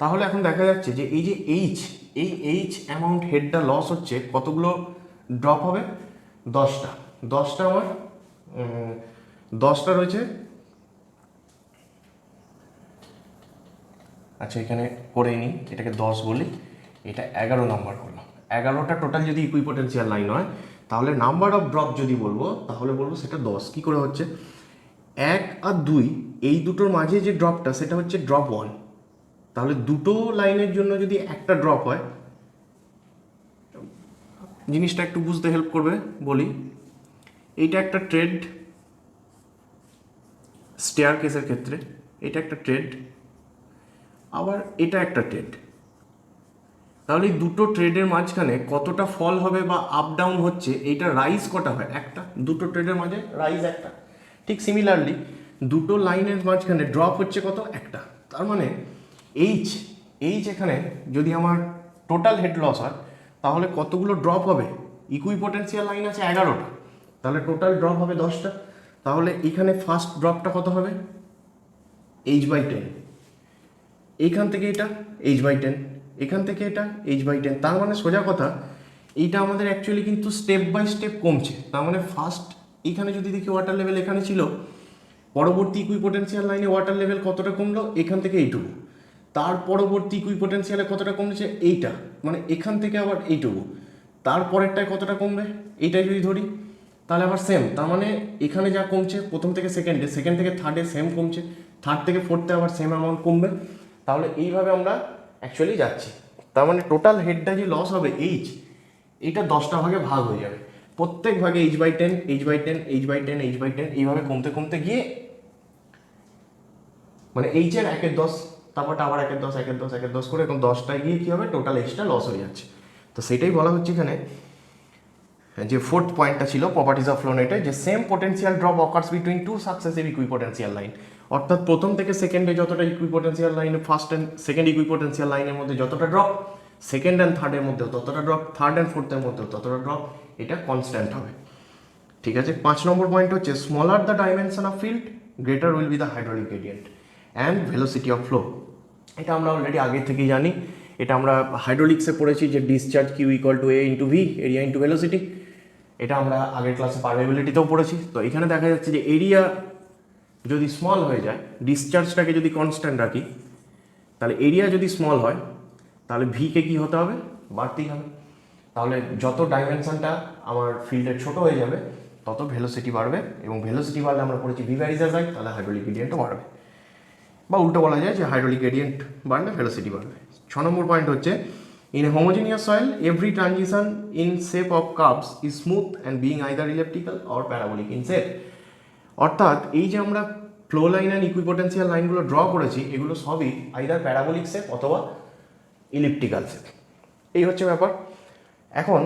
তাহলে এখন দেখা যাচ্ছে যে এই যে এইচ অ্যামাউন্ট হেডটা লস হচ্ছে, কতগুলো ড্রপ হবে, 10টা আমার 10টা রয়েছে। আচ্ছা এখানে করেই নিই, এটাকে 10 বলি, এটা 11 নাম্বার করলাম। 11টা টোটাল যদি ইকুইপোটেন্সিয়াল লাইন হয়, তাহলে নাম্বার অফ ড্রপ যদি বলবো, তাহলে বলবো সেটা 10। কী করে হচ্ছে, 1 আর 2 এই দুটোর মাঝে যে ড্রপটা সেটা হচ্ছে ড্রপ 1। তাহলে দুটো লাইনের জন্য যদি একটা ড্রপ হয়, জিনিসটা একটু বুঝতে হেল্প করবে বলি। এইটা একটা ট্রেড স্টেয়ার কেসের ক্ষেত্রে, এটা একটা ট্রেড, আবার এটা একটা ট্রেড। তাহলে এই দুটো ট্রেডের মাঝখানে কতটা ফল হবে বা আপ ডাউন হচ্ছে, এইটা রাইজ কটা হয়, একটা। দুটো ট্রেডের মাঝে রাইজ একটা। ঠিক সিমিলারলি দুটো লাইনের মাঝখানে ড্রপ হচ্ছে কত, একটা। তার মানে এইচ এখানে যদি আমার টোটাল হেড লস হয়, তাহলে কতগুলো ড্রপ হবে, ইকুইপোটেন্সিয়াল লাইন আছে 11টা, তাহলে টোটাল ড্রপ হবে 10টা। তাহলে এখানে ফার্স্ট ড্রপটা কত হবে, h/10। এইখান থেকে এটা h/10, এখান থেকে এটা h/10। তার মানে সোজা কথা, এইটা আমাদের অ্যাকচুয়ালি কিন্তু স্টেপ বাই স্টেপ কমছে। তার মানে ফার্স্ট এখানে যদি দেখি ওয়াটার লেভেল এখানে ছিল, পরবর্তী ইকুইপোটেন্সিয়াল লাইনে ওয়াটার লেভেল কতটা কমলো, এখান থেকে এইটুকু। তার পরবর্তী ইকুইপোটেন্সিয়ালে কতটা কমেছে, এইটা, মানে এখান থেকে আবার এইটুকু। তারপরেরটায় কতটা কমবে, এইটাই যদি ধরি, তাহলে আবার সেম। তার মানে এখানে যা কমছে প্রথম থেকে সেকেন্ডে, সেকেন্ড থেকে থার্ডে সেম কমছে, থার্ড থেকে ফোর্থে আবার সেম অ্যামাউন্ট কমবে। তাহলে এইভাবে আমরা অ্যাকচুয়ালি যাচ্ছি। তার মানে টোটাল হেডটা যে লস হবে এইটা 10টা ভাগে ভাগ হয়ে যাবে, প্রত্যেক ভাগে h/10, h/10, h/10, h/10, এইভাবে কমতে কমতে গিয়ে, মানে এইচের 1/10, তারপরটা আবার 1/10, 1/10, 1/10 করে এখন 10টায় গিয়ে কী হবে, টোটাল এইচটা লস হয়ে যাচ্ছে। তো সেটাই বলা হচ্ছে এখানে, যে ফোর্থ পয়েন্টটা ছিল প্রপার্টিজ অফ ফ্লো নেটে, যে same potential drop occurs between two successive equipotential line. অর্থাৎ প্রথম থেকে সেকেন্ডে যতটা ইকুইপোটেন্সিয়াল লাইনে, ফার্স্ট অ্যান্ড সেকেন্ড ইকুইপোটেন্সিয়াল লাইনের মধ্যে যতটা ড্রপ, সেকেন্ড অ্যান্ড থার্ডের মধ্যেও ততটা ড্রপ, থার্ড অ্যান্ড ফোর্থের মধ্যেও ততটা ড্রপ, এটা কনস্ট্যান্ট হবে। ঠিক আছে। 5 নম্বর পয়েন্ট হচ্ছে smaller the dimension of field, greater will be the hydraulic gradient and velocity of flow. এটা আমরা অলরেডি আগে থেকেই জানি, এটা আমরা হাইড্রোলিক্সে পড়েছি যে discharge Q equal to A into V, area into velocity. এটা আমরা আগের ক্লাসে পারমেবিলিটিতেও পড়েছি। তো এখানে দেখা যাচ্ছে যে এরিয়া যদি স্মল হয়ে যায়, ডিসচার্জটাকে যদি কনস্ট্যান্ট রাখি, তাহলে এরিয়া যদি স্মল হয়, তাহলে ভিকে কী হতে হবে, বাড়তেই হবে। তাহলে যত ডাইমেনশনটা আমার ফিল্ডের ছোট হয়ে যাবে তত ভেলোসিটি বাড়বে, এবং ভেলোসিটি বাড়লে আমরা পড়েছি ভি ভ্যারিজ অ্যাজ হাইট, তাহলে হাইড্রোলিক গ্রেডিয়েন্টও বাড়বে, বা উল্টো বলা যায় যে হাইড্রোলিক গ্রেডিয়েন্ট বাড়লে ভেলোসিটি বাড়বে। 6 নম্বর পয়েন্ট হচ্ছে in a homogeneous soil every transition in shape of curves is smooth and being either elliptical or parabolic in shape. অর্থাৎ এই যে আমরা ফ্লো লাইন অ্যান্ড ইকুইপোটেন্সিয়াল লাইনগুলো ড্র করেছি এগুলো সবই আইদার প্যারাবোলিক শেপ অথবা ইলিপ্টিক্যাল শেপ। এই হচ্ছে ব্যাপার। এখন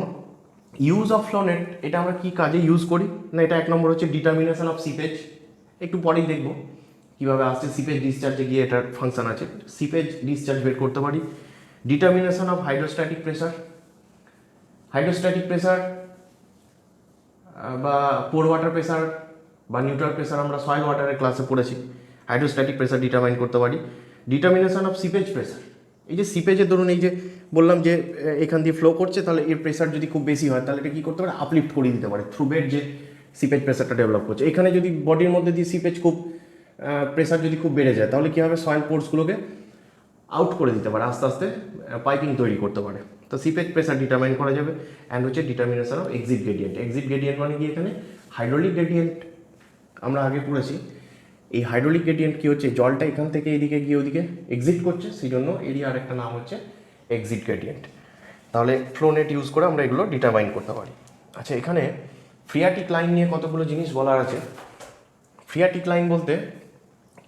ইউজ অফ ফ্লো নেট, এটা আমরা কী কাজে ইউজ করি না, এটা 1 নম্বর হচ্ছে ডিটারমিনেশন অফ সিপেজ, একটু পরেই দেখবো কীভাবে আসছে সিপেজ ডিসচার্জে গিয়ে এটার ফাংশন আছে, সিপেজ ডিসচার্জ বের করতে পারি। Determination of hydrostatic pressure, hydrostatic pressure বা পোর ওয়াটার প্রেসার বা নিউট্রাল প্রেসার আমরা সয়েল ওয়াটারের ক্লাসে পড়েছি, হাইড্রোস্ট্যাটিক প্রেসার ডিটারমাইন করতে পারি। ডিটারমিনেশন অফ সিপেজ প্রেসার, এই যে সিপেজের ধরুন এই যে বললাম যে এখান দিয়ে ফ্লো করছে, তাহলে এর প্রেসার যদি খুব বেশি হয় তাহলে এটা কী করতে পারে, আপলিফ্ট করে দিতে পারে থ্রু বেড, যে সিপেজ প্রেসারটা ডেভেলপ করছে। এখানে যদি বডির মধ্যে দিয়ে সিপেজ খুব প্রেসার যদি খুব বেড়ে যায় তাহলে কী হবে, সয়েল পোর্সগুলোকে আউট করে দিতে পারে, আস্তে আস্তে পাইপিং তৈরি করতে পারে। তো সিপেজ প্রেসার ডিটারমাইন করা যাবে। অ্যান্ড হচ্ছে determination of exit gradient, exit gradient মানে কি, এখানে হাইড্রোলিক গ্রেডিয়েন্ট আমরা আগে পড়েছি। এই হাইড্রোলিক গ্রেডিয়েন্ট কী হচ্ছে, জলটা এখান থেকে এদিকে গিয়ে ওদিকে এক্সিট করছে, সেই জন্য এরই আরেকটা নাম হচ্ছে এক্সিট গ্রেডিয়েন্ট। তাহলে ফ্লো নেট ইউজ করে আমরা এগুলো ডিটারমাইন করতে পারি। আচ্ছা, এখানে ফ্রিয়াটিক লাইন নিয়ে কতগুলো জিনিস বলার আছে। ফ্রিয়াটিক লাইন বলতে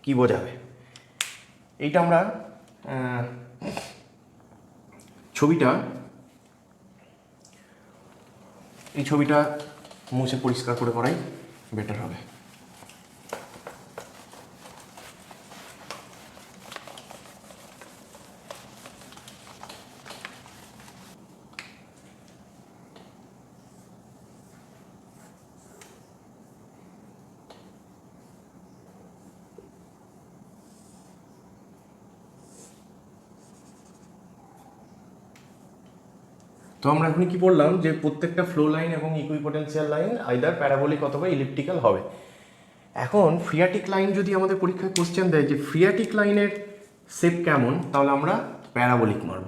কি বোঝাবে, এইটা আমরা ছবিটা, এই ছবিটা মুছে পরিষ্কার করে করাই বেটার হবে। তো আমরা এখন কি বললাম যে প্রত্যেকটা ফ্লো লাইন এবং ইকুইপোটেন্সিয়াল লাইন আইদার প্যারাবোলিক অথবা ইলিপ্টিক্যাল হবে। এখন ফ্রিয়াটিক লাইন যদি আমাদের পরীক্ষায় কোশ্চেন দেয় যে ফ্রিয়াটিক লাইনের শেপ কেমন, তাহলে আমরা প্যারাবোলিক মারব।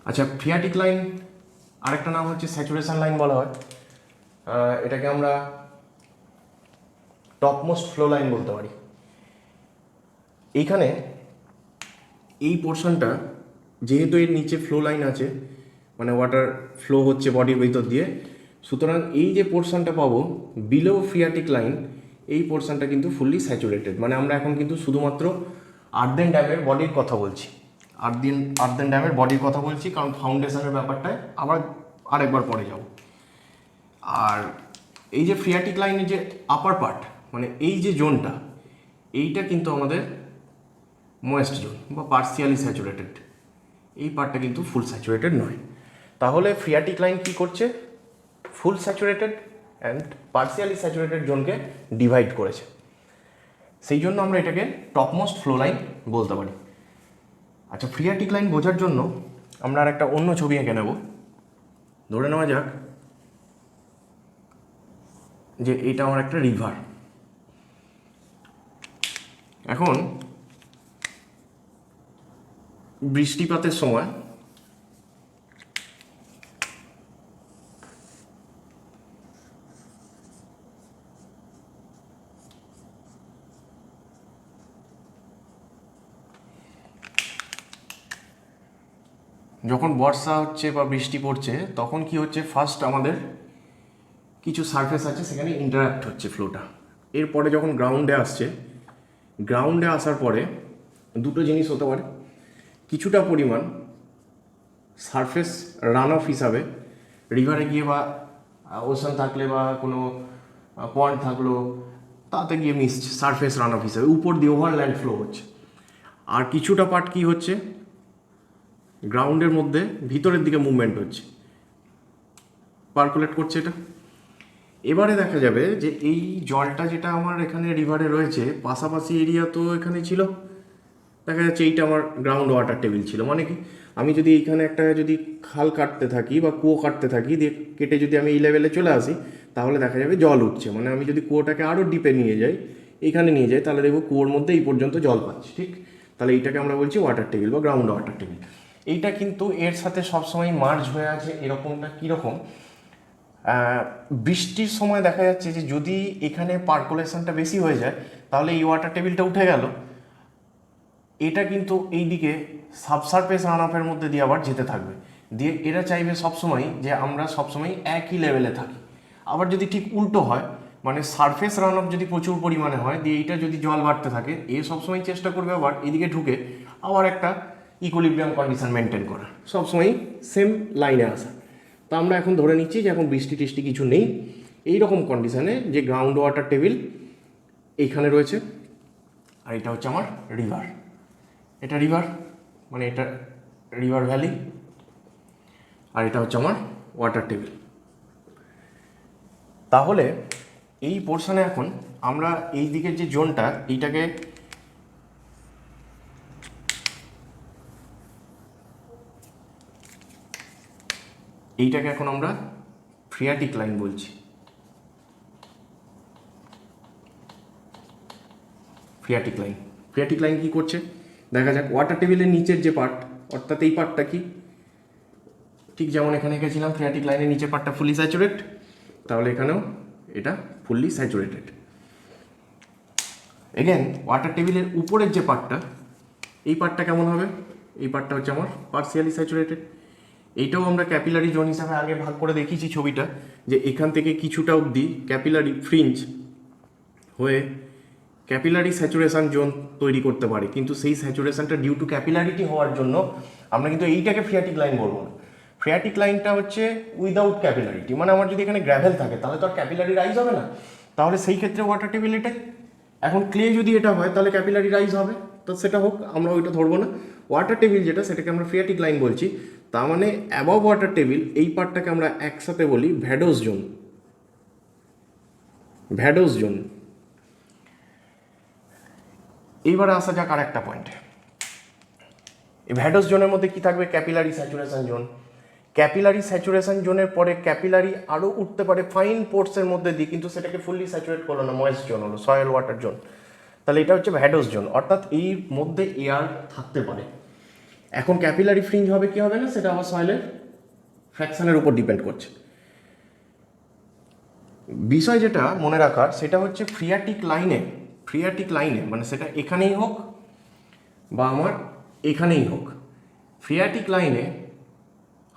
আচ্ছা, ফ্রিয়াটিক লাইন আরেকটা নাম হচ্ছে স্যাচুরেশন লাইন বলা হয়, এটাকে আমরা টপমোস্ট ফ্লো লাইন বলতে পারি। এইখানে এই পোর্শনটা যেহেতু এর নিচে ফ্লো লাইন আছে, মানে ওয়াটার ফ্লো হচ্ছে বডির ভিতর দিয়ে, সুতরাং এই যে পোর্শনটা পাবো বিলো ফ্রিয়াটিক লাইন, এই পোর্শনটা কিন্তু ফুললি স্যাচুরেটেড। মানে আমরা এখন কিন্তু শুধুমাত্র আর্দেন ড্যামের বডির কথা বলছি, আর্দেন ড্যামের বডির কথা বলছি, কারণ ফাউন্ডেশনের ব্যাপারটায় আবার আরেকবার পরে যাব। আর এই যে ফ্রিয়াটিক লাইনের যে আপার পার্ট, মানে এই যে জোনটা, এইটা কিন্তু আমাদের ময়েস্ট জোন বা পার্সিয়ালি স্যাচুরেটেড, এই পার্টটা কিন্তু ফুল স্যাচুরেটেড নয়। তাহলে ফ্রিয়াটিক লাইন কী করছে, full saturated and partially saturated জোনকে ডিভাইড করেছে, সেই জন্য আমরা এটাকে টপমোস্ট ফ্লো লাইন বলতে পারি। আচ্ছা, ফ্রিয়াটিক লাইন বোঝার জন্য আমরা আর একটা অন্য ছবি এঁকে নেব। ধরে নেওয়া যাক যে এটা আমার একটা রিভার। এখন বৃষ্টিপাতের সময় যখন বর্ষা হচ্ছে বা বৃষ্টি পড়ছে, তখন কি হচ্ছে, ফার্স্ট আমাদের কিছু সারফেস আছে সেখানে ইন্টারাক্ট হচ্ছে ফ্লোটা। এরপরে যখন গ্রাউন্ডে আসছে, গ্রাউন্ডে আসার পরে দুটো জিনিস হতে পারে, কিছুটা পরিমাণ সারফেস রান অফ হিসাবে রিভারে গিয়ে বা ওশান থাকলে বা কোনো পয়েন্ট থাকলো তাতে গিয়ে মিশছে, সারফেস রান অফ হিসাবে উপর দিয়ে ওভারল্যান্ড ফ্লো হচ্ছে। আর কিছুটা পার্ট কি হচ্ছে, গ্রাউন্ডের মধ্যে ভিতরের দিকে মুভমেন্ট হচ্ছে, পার্কুলেট করছে এটা। এবারে দেখা যাবে যে এই জলটা যেটা আমার এখানে রিভারে রয়েছে, পাশাপাশি এরিয়া তো এখানে ছিল, দেখা যাচ্ছে এইটা আমার গ্রাউন্ড ওয়াটার টেবিল ছিল। মানে কি, আমি যদি এইখানে একটা যদি খাল কাটতে থাকি বা কুয়ো কাটতে থাকি, দিয়ে কেটে যদি আমি এই লেভেলে চলে আসি, তাহলে দেখা যাবে জল উঠছে। মানে আমি যদি কুয়োটাকে আরও ডিপে নিয়ে যাই, এখানে নিয়ে যাই, তাহলে দেখবো কুয়োর মধ্যে এই পর্যন্ত জল পাচ্ছি, ঠিক? তাহলে এইটাকে আমরা বলছি ওয়াটার টেবিল বা গ্রাউন্ড ওয়াটার টেবিল। এইটা কিন্তু এর সাথে সবসময় মার্জ হয়ে আছে। এরকমটা কীরকম, বৃষ্টির সময় দেখা যাচ্ছে যে যদি এখানে পার্কুলেশনটা বেশি হয়ে যায় তাহলে এই ওয়াটার টেবিলটা উঠে গেল, এটা কিন্তু এই দিকে সাবসারফেস রান অফের মধ্যে দিয়ে আবার যেতে থাকবে, দিয়ে এরা চাইবে সবসময় যে আমরা সবসময় একই লেভেলে থাকি। আবার যদি ঠিক উল্টো হয়, মানে সারফেস রান অফ যদি প্রচুর পরিমাণে হয়, দিয়ে এইটা যদি জল বাড়তে থাকে, এ সবসময় চেষ্টা করবে আবার এদিকে ঢুকে আবার একটা ইকুইলিব্রিয়াম কন্ডিশন মেনটেন করা, সবসময় সেম লাইনে আসা। তো আমরা এখন ধরে নিচ্ছি যে এখন বৃষ্টি টিষ্টি কিছু নেই, এই রকম কন্ডিশনে যে গ্রাউন্ড ওয়াটার টেবিল এইখানে রয়েছে, আর এটা হচ্ছে আমার রিভার। এটা রিভার, মানে এটা রিভার ভ্যালি, আর এটা হচ্ছে আমার ওয়াটার টেবিল। তাহলে এই পোর্শনে এখন আমরা এই দিকের যে জোনটা, এইটাকে এখন আমরা ফ্রিয়াটিক লাইন বলছি। ফ্রিয়াটিক লাইন, ফ্রিয়াটিক লাইন কী করছে দেখা যাক। ওয়াটার টেবিলের নিচের যে পার্ট, অর্থাৎ এই পার্টটা কি, ঠিক যেমন এখানে গেছিলাম ফ্রিয়াটিক লাইনের নিচের পার্টটা ফুলি স্যাচুরেট, তাহলে এখানেও এটা ফুললি স্যাচুরেটেড। এগেন ওয়াটার টেবিলের উপরের যে পার্টটা, এই পার্টটা কেমন হবে, এই পার্টটা হচ্ছে আমার পার্সিয়ালি স্যাচুরেটেড। এইটাও আমরা ক্যাপিলারি জোন হিসাবে আগে ভাগ করে দেখিয়েছি ছবিটা, যে এখান থেকে কিছুটা অবধি ক্যাপিলারি ফ্রিঞ্জ হয়ে ক্যাপিলারি স্যাচুরেশন জোন তৈরি করতে পারে, কিন্তু সেই স্যাচুরেশনটা ডিউ টু ক্যাপিলারিটি হওয়ার জন্য আমরা কিন্তু এইটাকে ফ্রিয়াটিক লাইন বলবো না। ফ্রিয়াটিক লাইনটা হচ্ছে উইদাউট ক্যাপিলারিটি, মানে আমার যদি এখানে গ্র্যাভেল থাকে তাহলে তো আর ক্যাপিলারি রাইজ হবে না, তাহলে সেই ক্ষেত্রে ওয়াটার টেবিল এটাই। এখন ক্লে যদি এটা হয় তাহলে ক্যাপিলারি রাইজ হবে, তো সেটা হোক, আমরা ওইটা ধরবো না। ওয়াটার টেবিল যেটা, সেটাকে আমরা ফ্রিয়াটিক লাইন বলছি। তার মানে অ্যাবভ ওয়াটার টেবিল এই পার্টটাকে আমরা একসাথে বলি ভ্যাডোস জোন। ভ্যাডোস জোন। এইবারে আসা যাক আর একটা পয়েন্টে। এই ভ্যাডোস জোনের মধ্যে কি থাকবে, capillary saturation zone. Capillary saturation জোনের পরে ক্যাপিলারি আরও উঠতে পারে ফাইন পোর্টসের মধ্যে দিয়ে, কিন্তু সেটাকে ফুললি স্যাচুরেট করলো না, ময়েস্ট জোন হলো, সয়েল ওয়াটার জোন। তাহলে এটা হচ্ছে ভ্যাডোস জোন, অর্থাৎ এর মধ্যে এয়ার থাকতে পারে। এখন ক্যাপিলারি ফ্রিঞ্জ হবে কি হবে না, সেটা আবার সয়েলের ফ্র্যাকশনের উপর ডিপেন্ড করছে। বিষয় যেটা মনে রাখার সেটা হচ্ছে ফ্রিয়াটিক লাইনে মানে সেটা এখানেই হোক বা আমার এখানেই হোক, ফ্রিয়াটিক লাইনে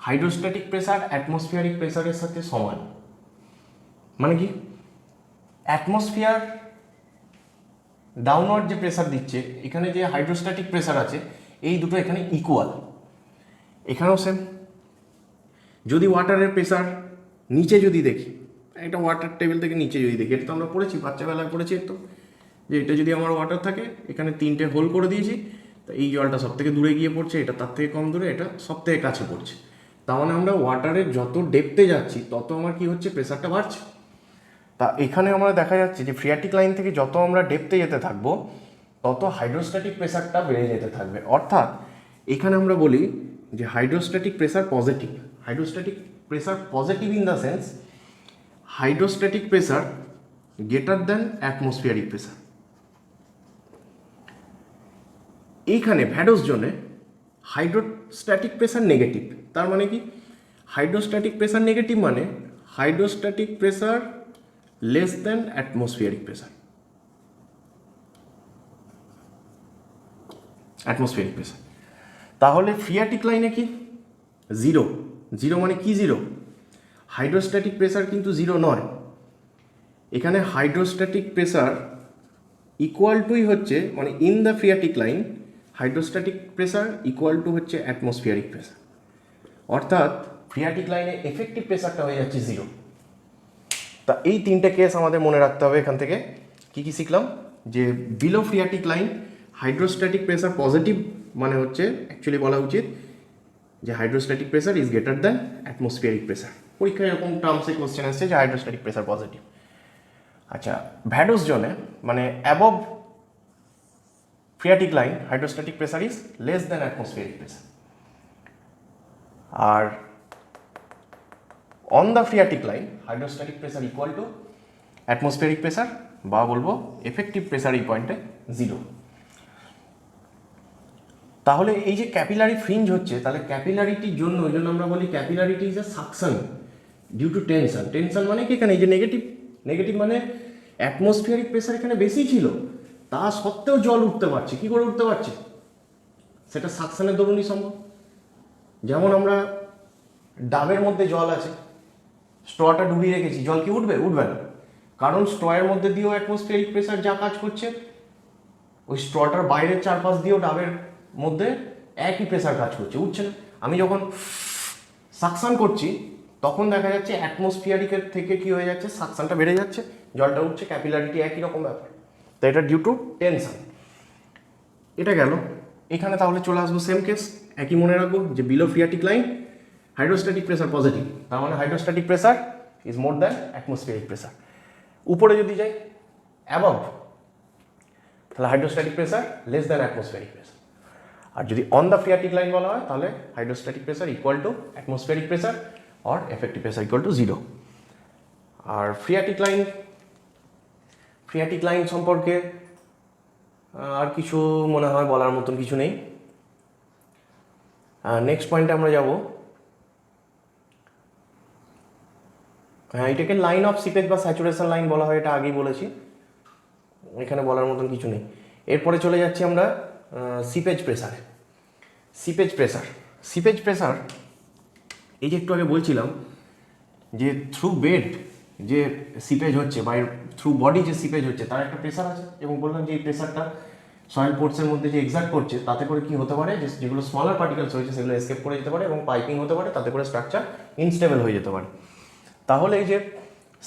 হাইড্রোস্ট্যাটিক প্রেসার অ্যাটমসফিয়ারিক প্রেসারের সাথে সমান। মানে কি, অ্যাটমসফিয়ার ডাউনওয়ার্ড যে প্রেসার দিচ্ছে, এখানে যে হাইড্রোস্ট্যাটিক প্রেসার আছে, এই দুটো এখানে ইকুয়াল। এখানেও সেম। যদি ওয়াটারের প্রেসার নিচে যদি দেখি, একটা ওয়াটার টেবিল থেকে নিচে যদি দেখি, এটা তো আমরা পড়েছি, বাচ্চাবেলায় পড়েছি তো, যে এটা যদি আমার ওয়াটার থাকে, এখানে 3টে হোল করে দিয়েছি, তো এই জলটা সব থেকে দূরে গিয়ে পড়ছে, এটা তার থেকে কম দূরে, এটা সব থেকে কাছে পড়ছে। তার মানে আমরা ওয়াটারের যত ডেপথে যাচ্ছি তত আমার কি হচ্ছে, প্রেসারটা বাড়ছে। তা এখানে আমরা দেখা যাচ্ছে যে ফ্রিয়াটিক লাইন থেকে যত আমরা ডেপথে যেতে থাকবো তত হাইড্রোস্ট্যাটিক প্রেসারটা বেড়ে যেতে থাকবে। অর্থাৎ এখানে আমরা বলি যে hydrostatic pressure positive. Hydrostatic pressure positive in the sense hydrostatic pressure greater than atmospheric pressure. এইখানে ভ্যাডোস জোনে হাইড্রোস্ট্যাটিক প্রেসার নেগেটিভ। তার মানে কি, হাইড্রোস্ট্যাটিক প্রেসার নেগেটিভ মানে hydrostatic pressure less than atmospheric pressure. Atmospheric pressure. তাহলে ফ্রিয়াটিক লাইনে কি জিরো। জিরো মানে কি জিরো, হাইড্রোস্ট্যাটিক প্রেসার কিন্তু জিরো নয়। এখানে হাইড্রোস্ট্যাটিক প্রেসার ইকুয়াল টুই হচ্ছে, মানে in the phreatic line hydrostatic pressure equal to হচ্ছে অ্যাটমসফিয়ারিক প্রেসার। অর্থাৎ ফ্রিয়াটিক লাইনে এফেক্টিভ প্রেসারটা হয়ে যাচ্ছে জিরো। তা এই 3টে কেস আমাদের মনে রাখতে হবে। এখান থেকে কি কি শিখলাম, যে below phreatic line hydrostatic pressure positive, মানে হচ্ছে অ্যাকচুয়ালি বলা উচিত যে hydrostatic pressure is greater than atmospheric pressure. পরীক্ষায় এরকম টার্মসে কোশ্চেন আসছে যে হাইড্রোস্ট্যাটিক প্রেসার পজিটিভ। আচ্ছা, ভ্যাডোস জোনে মানে above phreatic line hydrostatic pressure is less than atmospheric pressure. আর on the phreatic line hydrostatic pressure equal to atmospheric pressure, বা বলবো এফেক্টিভ প্রেসার এই পয়েন্টে 0। তাহলে এই যে ক্যাপিলারি ফ্রিঞ্জ হচ্ছে, তাহলে ক্যাপিলারিটির জন্য ওই জন্য আমরা বলি capillarity is a suction due to tension. Tension মানে কি, এখানে এই যে নেগেটিভ মানে অ্যাটমসফিয়ারিক প্রেসার এখানে বেশি ছিল, তা সত্ত্বেও জল উঠতে পারছে। কি করে উঠতে পারছে? সেটা সাকশনের দরুনই সম্ভব। যেমন আমরা ডাবের মধ্যে জল আছে, স্ট্রটা ডুবিয়ে রেখেছি, জল কি উঠবে? উঠবে না, কারণ স্ট্রয়ের মধ্যে দিয়েও অ্যাটমসফিয়ারিক প্রেসার যা কাজ করছে, ওই স্ট্রটার বাইরের চারপাশ দিয়েও ডাবের মধ্যে একই প্রেসার কাজ করছে, উঠছে না। আমি যখন সাকশন করছি তখন দেখা যাচ্ছে অ্যাটমসফিয়ারিকের থেকে কি হয়ে যাচ্ছে, সাকশনটা বেড়ে যাচ্ছে, জলটা উঠছে, ক্যাপিলারিটি একই রকম ব্যাপার। তো এটা ডিউ টু টেনশন। এটা গেল। এখানে তাহলে চলে আসবো সেম কেস, একই মনে রাখবো যে below phreatic line hydrostatic pressure positive, তার মানে hydrostatic pressure is more than atmospheric pressure. উপরে যদি যাই অ্যাবভ, তাহলে hydrostatic pressure less than atmospheric pressure. আর যদি অন দ্য ফ্রিয়াটিক লাইন বলা হয় তাহলে hydrostatic pressure equal to atmospheric pressure or effective pressure equal to 0। আর ফ্রিয়াটিক লাইন সম্পর্কে আর কিছু মনে হয় বলার মতন কিছু নেই। নেক্সট পয়েন্টে আমরা যাব। হ্যাঁ, এটাকে লাইন অফ সিপেজ বা স্যাচুরেশন লাইন বলা হয়, এটা আগেই বলেছি, এখানে বলার মতন কিছু নেই। এরপরে চলে যাচ্ছি আমরা সিপেজ প্রেসারে। সিপেজ প্রেসার এই যে একটু আগে বলছিলাম যে থ্রু বেড যে সিপেজ হচ্ছে বা থ্রু বডি যে সিপেজ হচ্ছে তার একটা প্রেসার আছে, এবং বললাম যে এই প্রেসারটা সয়েল পোর্টসের মধ্যে যে এক্সাক্ট করছে তাতে করে কি হতে পারে, যেগুলো স্মলার পার্টিকেলস হয়েছে সেগুলো এসকেপ করে যেতে পারে এবং পাইপিং হতে পারে, তাতে করে স্ট্রাকচার ইনস্টেবল হয়ে যেতে পারে। তাহলে এই যে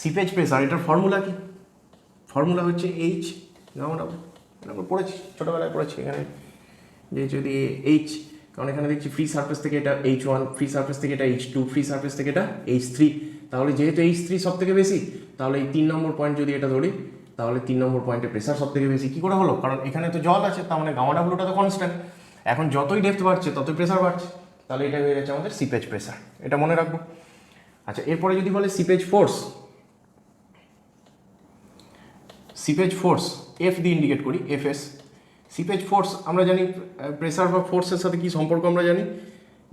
সিপেজ প্রেসার, এটার ফর্মুলা কি? ফর্মুলা হচ্ছে এইচ, আমরা পড়েছি, ছোটোবেলায় পড়েছি এখানে, যে যদি এইচ, কারণ এখানে দেখছি ফ্রি সারফেস থেকে এটা H1, ফ্রি সারফেস থেকে এটা H2, ফ্রি সারফেস থেকে এটা H3, তাহলে যেহেতু H3 সব থেকে বেশি, তাহলে এই 3 নম্বর পয়েন্ট যদি এটা ধরি, তাহলে 3 নম্বর পয়েন্টে প্রেসার সব থেকে বেশি। কী করে হলো? কারণ এখানে তো জল আছে, তার মানে গামা ডাব্লুটা তো কনস্ট্যান্ট, এখন যতই ডেপথ বাড়ছে ততই প্রেসার বাড়ছে, তাহলে এটা হয়ে যাচ্ছে আমাদের সিপেজ প্রেসার, এটা মনে রাখবো। আচ্ছা, এরপরে যদি বলে সিপেজ ফোর্স এফ দিয়ে ইন্ডিকেট করি, এফএস। সিপেজ ফোর্স আমরা জানি প্রেসার বা ফোর্সের সাথে কি সম্পর্ক আমরা জানি,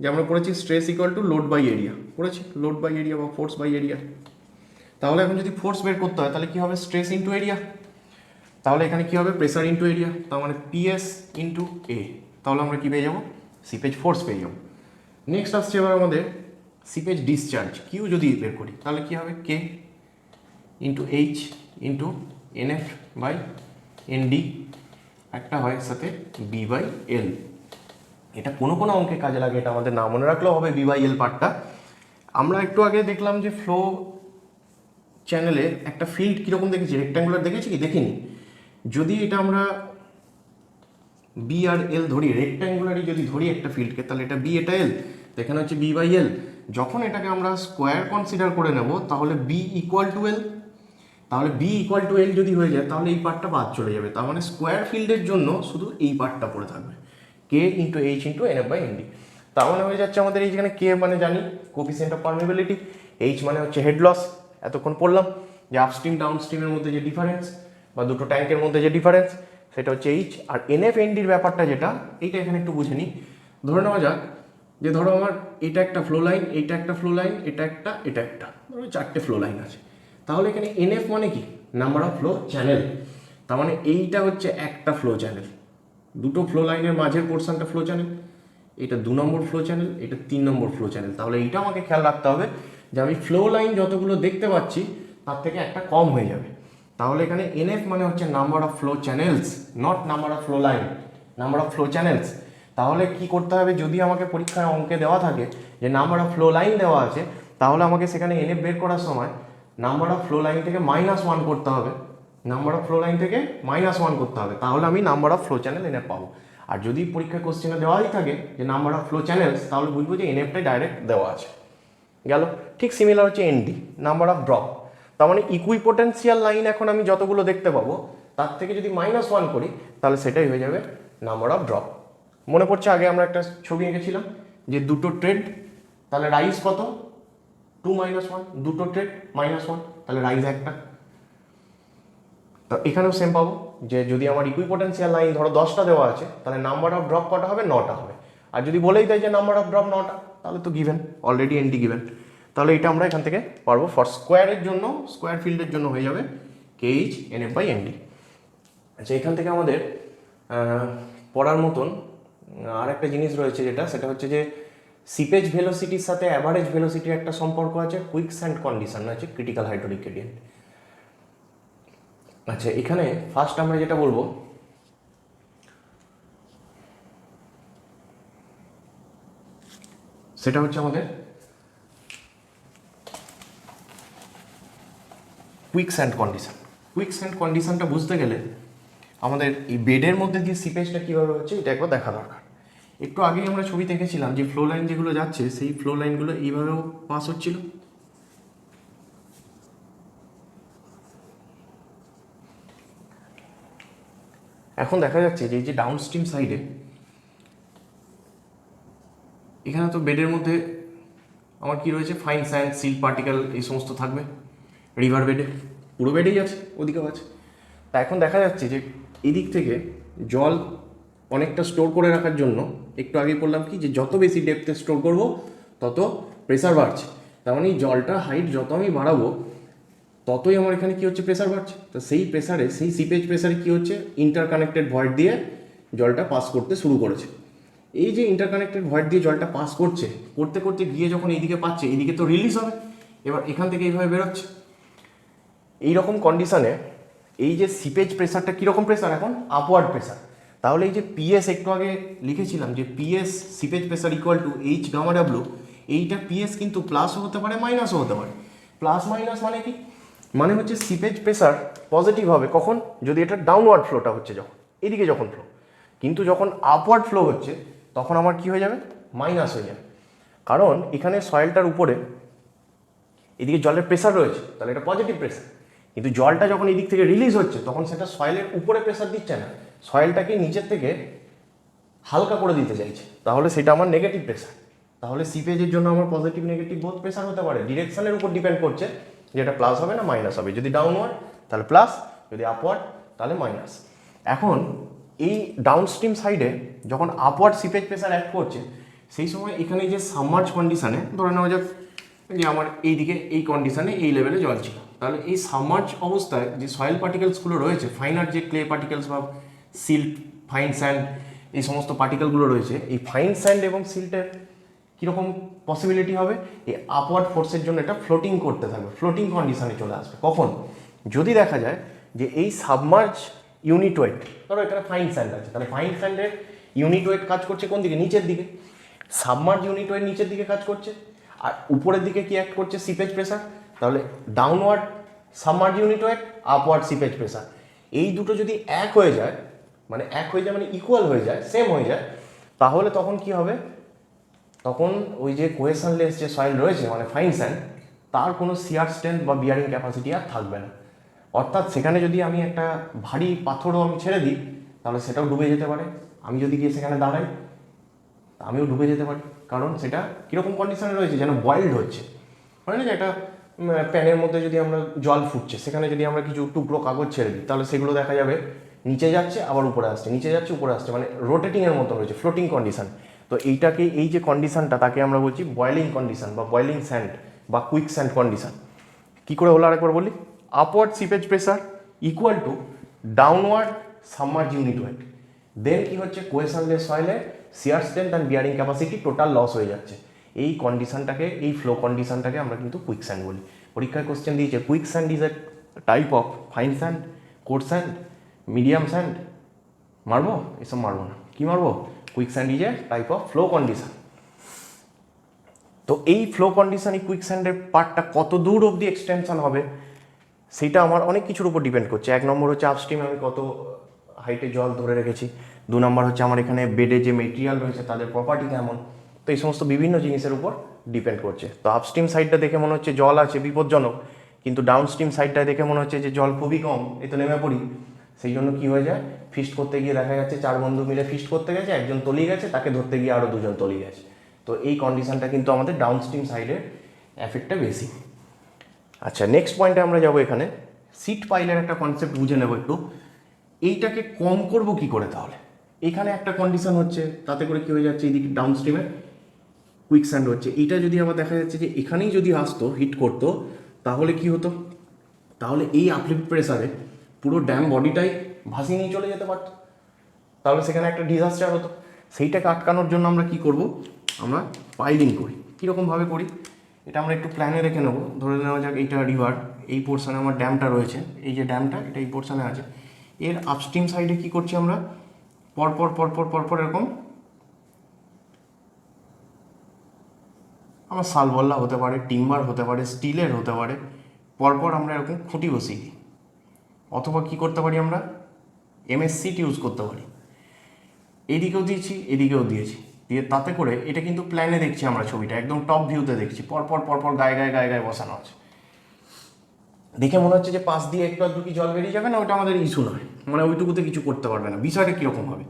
যে আমরা পড়েছি stress equal to load by area, পড়েছি লোড বাই এরিয়া বা ফোর্স বাই এরিয়া। তাহলে এখন যদি ফোর্স বের করতে হয় তাহলে কি হবে, স্ট্রেস ইন্টু এরিয়া, তাহলে এখানে কি হবে, প্রেসার ইন্টু এরিয়া, তার মানে পিএস ইন্টু এ, তাহলে আমরা কি পেয়ে যাবো, সিপেজ ফোর্স পেয়ে যাবো। নেক্সট আসছে এবার আমাদের সিপেজ ডিসচার্জ, কিউ যদি বের করি তাহলে কি হবে, K into H into NF by ND, একটা হয় সাথে বি বাই এল। এটা কোনো অঙ্কে কাজে লাগে, এটা আমাদের না মনে রাখলেও হবে বি বাই এল পার্টটা। আমরা একটু আগে দেখলাম যে ফ্লো চ্যানেলে একটা ফিল্ড কীরকম দেখেছি, রেক্ট্যাঙ্গুলার দেখেছি কি, দেখিনি। যদি এটা আমরা বি আর এল ধরি, রেক্ট্যাঙ্গুলারই যদি ধরি একটা ফিল্ডকে, তাহলে এটা বি, এটা এল, তো এখানে হচ্ছে বি বাই এল। যখন এটাকে আমরা স্কোয়ার কনসিডার করে নেব তাহলে বি ইকুয়াল টু এল, তাহলে বি ইকুয়াল টু এল যদি হয়ে যায় তাহলে এই পার্টটা বাদ চলে যাবে, তার মানে স্কোয়ার ফিল্ডের জন্য শুধু এই পার্টটা পড়ে থাকবে, K into H into NF by ND. তার মানে হয়ে যাচ্ছে আমাদের এই যেখানে কে মানে জানি কোফিসিয়েন্ট অফ পারমিবিলিটি, এইচ মানে হচ্ছে হেড লস, এতক্ষণ পড়লাম যে আপস্ট্রিম ডাউনস্ট্রিমের মধ্যে যে ডিফারেন্স বা দুটো ট্যাঙ্কের মধ্যে যে ডিফারেন্স সেটা হচ্ছে এইচ। আর এনএফ এনডির ব্যাপারটা যেটা, এইটা এখানে একটু বুঝে নিই। ধরে নেওয়া যাক যে ধরো আমার এটা একটা ফ্লো লাইন, এইটা একটা ফ্লো লাইন, এটা একটা, ধরো 4টে ফ্লো লাইন আছে। তাহলে এখানে এনএফ মানে কি, নাম্বার অফ ফ্লো চ্যানেল, তার মানে এইটা হচ্ছে একটা ফ্লো চ্যানেল, দুটো ফ্লো লাইনের মাঝের পোর্শনটা ফ্লো চ্যানেল, এটা 2 নম্বর ফ্লো চ্যানেল, এটা 3 নম্বর ফ্লো চ্যানেল। তাহলে এইটা আমাকে খেয়াল রাখতে হবে যে আমি ফ্লো লাইন যতগুলো দেখতে পাচ্ছি তার থেকে একটা কম হয়ে যাবে। তাহলে এখানে এনএফ মানে হচ্ছে number of flow channels, not number of flow line, number of flow channels. তাহলে কি করতে হবে, যদি আমাকে পরীক্ষায় অঙ্কে দেওয়া থাকে যে নাম্বার অফ ফ্লো লাইন দেওয়া আছে, তাহলে আমাকে সেখানে এনএফ বের করার সময় নাম্বার অফ ফ্লো লাইন থেকে -1 করতে হবে, নাম্বার অফ ফ্লো লাইন থেকে -1 করতে হবে, তাহলে আমি number of flow channel NF পাবো। আর যদি পরীক্ষায় কোশ্চেনে দেওয়াই থাকে যে নাম্বার অফ ফ্লো চ্যানেলস, তাহলে বুঝবো যে এনএফটাই ডাইরেক্ট দেওয়া আছে, গেল। ঠিক সিমিলার হচ্ছে এনডি, নাম্বার অফ ড্রপ। তার মানে ইকুইপোটেন্সিয়াল লাইন এখন আমি যতগুলো দেখতে পাবো তার থেকে যদি -1 করি তাহলে সেটাই হয়ে যাবে নাম্বার অফ ড্রপ। মনে পড়ছে আগে আমরা একটা ছবি এঁকেছিলাম যে দুটো ট্রেড, তাহলে রাইজ কত, 2 -1, দুটো ট্রেড -1, তাহলে রাইজ একটা। তো এখানেও সেম পাবো যে যদি আমার ইকুইপোটেন্সিয়াল লাইন ধরো 10টা দেওয়া আছে, তাহলে নাম্বার অফ ড্রপ কটা হবে? 9টা হবে। আর যদি বলেই দেয় যে নাম্বার অফ ড্রপ 9টা, তাহলে তো গিভেন, অলরেডি এনটি গিভেন। তাহলে এটা আমরা এখান থেকে পারবো। ফর স্কোয়ারের জন্য, স্কোয়ার ফিল্ডের জন্য হয়ে যাবে KH NF/ND। আচ্ছা, এখান থেকে আমাদের পড়ার মতন আর একটা জিনিস রয়েছে, সেটা হচ্ছে যে সিপেজ ভেলোসিটির সাথে অ্যাভারেজ ভেলোসিটির একটা সম্পর্ক আছে, কুইকস্যান্ড কন্ডিশন আছে ক্রিটিক্যাল হাইড্রোলিক গ্রেডিয়েন্ট। আচ্ছা, এখানে ফার্স্ট আমরা যেটা বলবো, সেটা হচ্ছে আমাদের কুইকস্যান্ড কন্ডিশন। কুইকস্যান্ড কন্ডিশনটা বুঝতে গেলে আমাদের এই বেডের মধ্যে দিয়ে সিপেজটা কীভাবে হচ্ছে এটা একবার দেখা দরকার। একটু আগেই আমরা ছবি দেখেছিলাম যে ফ্লো লাইন যেগুলো যাচ্ছে, সেই ফ্লো লাইনগুলো এইভাবেও পাস হচ্ছিল। এখন দেখা যাচ্ছে যে এই যে ডাউনস্ট্রিম সাইডে, এখানে তো বেডের মধ্যে আমার কি রয়েছে, ফাইন স্যান্ড, সিল্ট পার্টিকেল, এই সমস্ত থাকবে রিভার বেডে, পুরো বেডেই আছে, ওদিকেও আছে। তা এখন দেখা যাচ্ছে যে এদিক থেকে জল অনেকটা স্টোর করে রাখার জন্য, একটু আগে বললাম কি যে যত বেশি ডেপথে স্টোর করব তত প্রেসার বাড়ছে। তার মানে এই জলটা হাইট যত আমি বাড়াবো ততই আমার এখানে কী হচ্ছে, প্রেসার বাড়ছে। তো সেই প্রেসারে, সেই সিপেজ প্রেসারে কী হচ্ছে, ইন্টারকানেক্টেড ভয়েড দিয়ে জলটা পাস করতে শুরু করেছে। এই যে ইন্টারকানেক্টেড ভয়েড দিয়ে জলটা পাস করছে, করতে করতে গিয়ে যখন এইদিকে পাচ্ছে, এইদিকে তো রিলিজ হবে, এবার এখান থেকে এইভাবে বেরোচ্ছে। এইরকম কন্ডিশনে এই যে সিপেজ প্রেসারটা কীরকম প্রেসার, এখন আপওয়ার্ড প্রেসার। তাহলে এই যে পিএস একটু আগে লিখেছিলাম যে PS seepage pressure equal to H gamma W, এইটা পিএস কিন্তু প্লাসও হতে পারে মাইনাসও হতে পারে। প্লাস মাইনাস মানে কি, মানে হচ্ছে সিপেজ প্রেসার পজিটিভ হবে কখন, যদি এটা ডাউনওয়ার্ড ফ্লোটা হচ্ছে, যখন এদিকে যখন ফ্লো, কিন্তু যখন আপওয়ার্ড ফ্লো হচ্ছে তখন আমার কি হয়ে যাবে, মাইনাস হয়ে যাবে। কারণ এখানে সয়েলটার উপরে এদিকে জলের প্রেসার রয়েছে, তাহলে এটা পজিটিভ প্রেসার। কিন্তু জলটা যখন এদিক থেকে রিলিজ হচ্ছে তখন সেটা সয়েলের উপরে প্রেসার দিচ্ছে না, সয়েলটাকে নিচের থেকে হালকা করে দিতে চাইছে, তাহলে সেটা আমার নেগেটিভ প্রেসার। তাহলে সিপেজের জন্য আমার পজিটিভ নেগেটিভ বোথ প্রেসার হতে পারে, ডিরেকশনের উপর ডিপেন্ড করছে যে এটা প্লাস হবে না মাইনাস হবে। যদি ডাউনওয়ার্ড তাহলে প্লাস, যদি আপওয়ার্ড তাহলে মাইনাস। এখন এই ডাউনস্ট্রিম সাইডে যখন আপওয়ার্ড সিপেজ প্রেসার অ্যাক্ট করছে, সেই সময় এখানে যে সাবমার্জ কন্ডিশনে ধরে নেওয়া যাক যে আমার এইদিকে এই কন্ডিশনে এই লেভেলে জল ছিল, তাহলে এই সাবমার্জ অবস্থায় যে সয়েল পার্টিকেলসগুলো রয়েছে, ফাইনার যে ক্লে পার্টিকেলস বা সিল্ট, ফাইন স্যান্ড, এই সমস্ত পার্টিকেলগুলো রয়েছে, এই ফাইন স্যান্ড এবং সিল্টের কীরকম পসিবিলিটি হবে, এই আপওয়ার্ড ফোর্সের জন্য এটা ফ্লোটিং করতে থাকবে, ফ্লোটিং কন্ডিশনে চলে আসবে। কখন, যদি দেখা যায় যে এই সাবমার্জ ইউনিট ওয়েট, ধরো এখানে ফাইন স্যান্ড আছে, তাহলে ফাইন স্যান্ডের ইউনিট ওয়েট কাজ করছে কোন দিকে, নিচের দিকে। সাবমার্জ ইউনিট ওয়েট নিচের দিকে কাজ করছে, আর উপরের দিকে কি অ্যাক্ট করছে, সিপেজ প্রেসার। তাহলে downward submerge unit wait, upward seepage pressure, এই দুটো যদি এক হয়ে যায়, মানে ইকুয়াল হয়ে যায়, সেম হয়ে যায়, তাহলে তখন কি হবে, তখন ওই যে কোহেশনলেস যে সয়েল রয়েছে মানে ফাইন স্যান্ড, তার কোনো শিয়ার স্ট্রেংথ বা বিয়ারিং ক্যাপাসিটি আর থাকবে না। অর্থাৎ সেখানে যদি আমি একটা ভারী পাথরও আমি ছেড়ে দিই তাহলে সেটাও ডুবে যেতে পারে। আমি যদি গিয়ে সেখানে দাঁড়াই আমিও ডুবে যেতে পারি, কারণ সেটা কীরকম কন্ডিশনে রয়েছে, যেন বয়েলড হচ্ছে। হয় না যে একটা প্যানের মধ্যে যদি আমরা জল ফুটছে, সেখানে যদি আমরা কিছু টুকরো কাগজ ছেড়ে দিই তাহলে সেগুলো দেখা যাবে নিচে যাচ্ছে আবার উপরে আসছে, নিচে যাচ্ছে উপরে আসছে, মানে রোটেটিংয়ের মতো রয়েছে, ফ্লোটিং কন্ডিশন। তো এইটাকে, এই যে কন্ডিশনটা, তাকে আমরা বলছি বয়েলিং কন্ডিশন বা বয়েলিং স্যান্ড বা কুইক স্যান্ড কন্ডিশন। কী করে হলো আরেকবার বলি, upward seepage pressure equal to downward submerge unit weight, then কি হচ্ছে, কোহেশনলেস সয়েলে shear strength and bearing capacity total loss হয়ে যাচ্ছে। এই কন্ডিশনটাকে, এই ফ্লো কন্ডিশনটাকে আমরা কিন্তু কুইক স্যান্ড বলি। পরীক্ষায় কোশ্চেন দিয়েছে, quick sand is a type of fine sand, coarse sand, medium sand, মারবো? এসব মারবো না, কি মারবো, quick sand is a type of flow condition. তো এই ফ্লো কন্ডিশন, এই কুইক স্যান্ডের পার্টটা কত দূর অবধি এক্সটেনশন হবে সেইটা আমার অনেক কিছুর উপর ডিপেন্ড করছে। 1 নম্বর হচ্ছে আপস্ট্রিমে আমি কত হাইটে জল ধরে রেখেছি, 2 নম্বর হচ্ছে আমার এখানে বেডে যে মেটেরিয়াল রয়েছে তাদের প্রপার্টি কেমন, তো এই সমস্ত বিভিন্ন জিনিসের উপর ডিপেন্ড করছে। তো আপস্ট্রিম সাইডটা দেখে মনে হচ্ছে জল আছে, বিপজ্জনক, কিন্তু ডাউনস্ট্রিম সাইডটায় দেখে মনে হচ্ছে যে জল খুবই কম, এই তো নেমে পড়ি। সেই জন্য কী হয়ে যায়, ফিস্ট করতে গিয়ে দেখা যাচ্ছে 4 বন্ধু মিলে ফিস্ট করতে গেছে, একজন তলিয়ে গেছে, তাকে ধরতে গিয়ে আরও 2জন তলিয়ে গেছে। তো এই কন্ডিশনটা কিন্তু আমাদের ডাউনস্ট্রিম সাইডে এফেক্টটা বেশি। আচ্ছা, নেক্সট পয়েন্টে আমরা যাব। এখানে সিট পাইলের একটা কনসেপ্ট বুঝে নেব একটু। এইটাকে কম করব কি করে? তাহলে এখানে একটা কন্ডিশন হচ্ছে, তাতে করে কি হয়ে যাচ্ছে, এইদিকে ডাউন স্ট্রিমে কুইক স্যান্ড হচ্ছে। এইটা যদি আবার দেখা যাচ্ছে যে এখানেই যদি আসতো, হিট করতো, তাহলে কি হতো? তাহলে এই আপলিফ্ট প্রেসারে পুরো ড্যাম বডিটাই ভাসিয়ে নিয়ে চলে যেতে পারতো, তাহলে সেখানে একটা ডিজাস্টার হতো। সেইটাকে আটকানোর জন্য আমরা কি করব? আমরা পাইলিং করি। কীরকমভাবে করি এটা আমরা একটু প্ল্যানে রেখে নেবো। ধরে নেওয়া যাক এইটা রিভার, এই পোর্শনে আমার ড্যামটা রয়েছে, এই যে ড্যামটা এটা এই পোর্শনে আছে। এর আপস্ট্রিম সাইডে কি করছি আমরা? পরপর পরপর পরপর এরকম আমার শালবল্লা হতে পারে, টিম্বার হতে পারে, স্টিলের হতে পারে, পরপর আমরা এরকম খুঁটি বসিয়ে দিই। অথবা কী করতে পারি আমরা? এমএস-সিট ইউজ করতে পারি। এদিকেও দিয়েছি, এদিকেও দিয়েছি, দিয়ে তাতে করে এটা কিন্তু প্ল্যানে দেখছি আমরা, ছবিটা একদম টপ ভিউতে দেখছি, পরপর পরপর গায়ে গায়ে গায়ে গায়ে বসানো আছে। দেখে মনে হচ্ছে যে পাশ দিয়ে একটু আধটু কি জল বেরিয়ে যাবে না, ওটা আমাদের ইস্যু নয়, মানে ওইটুকুতে কিছু করতে পারবে না। বিষয়টা কীরকম হবে?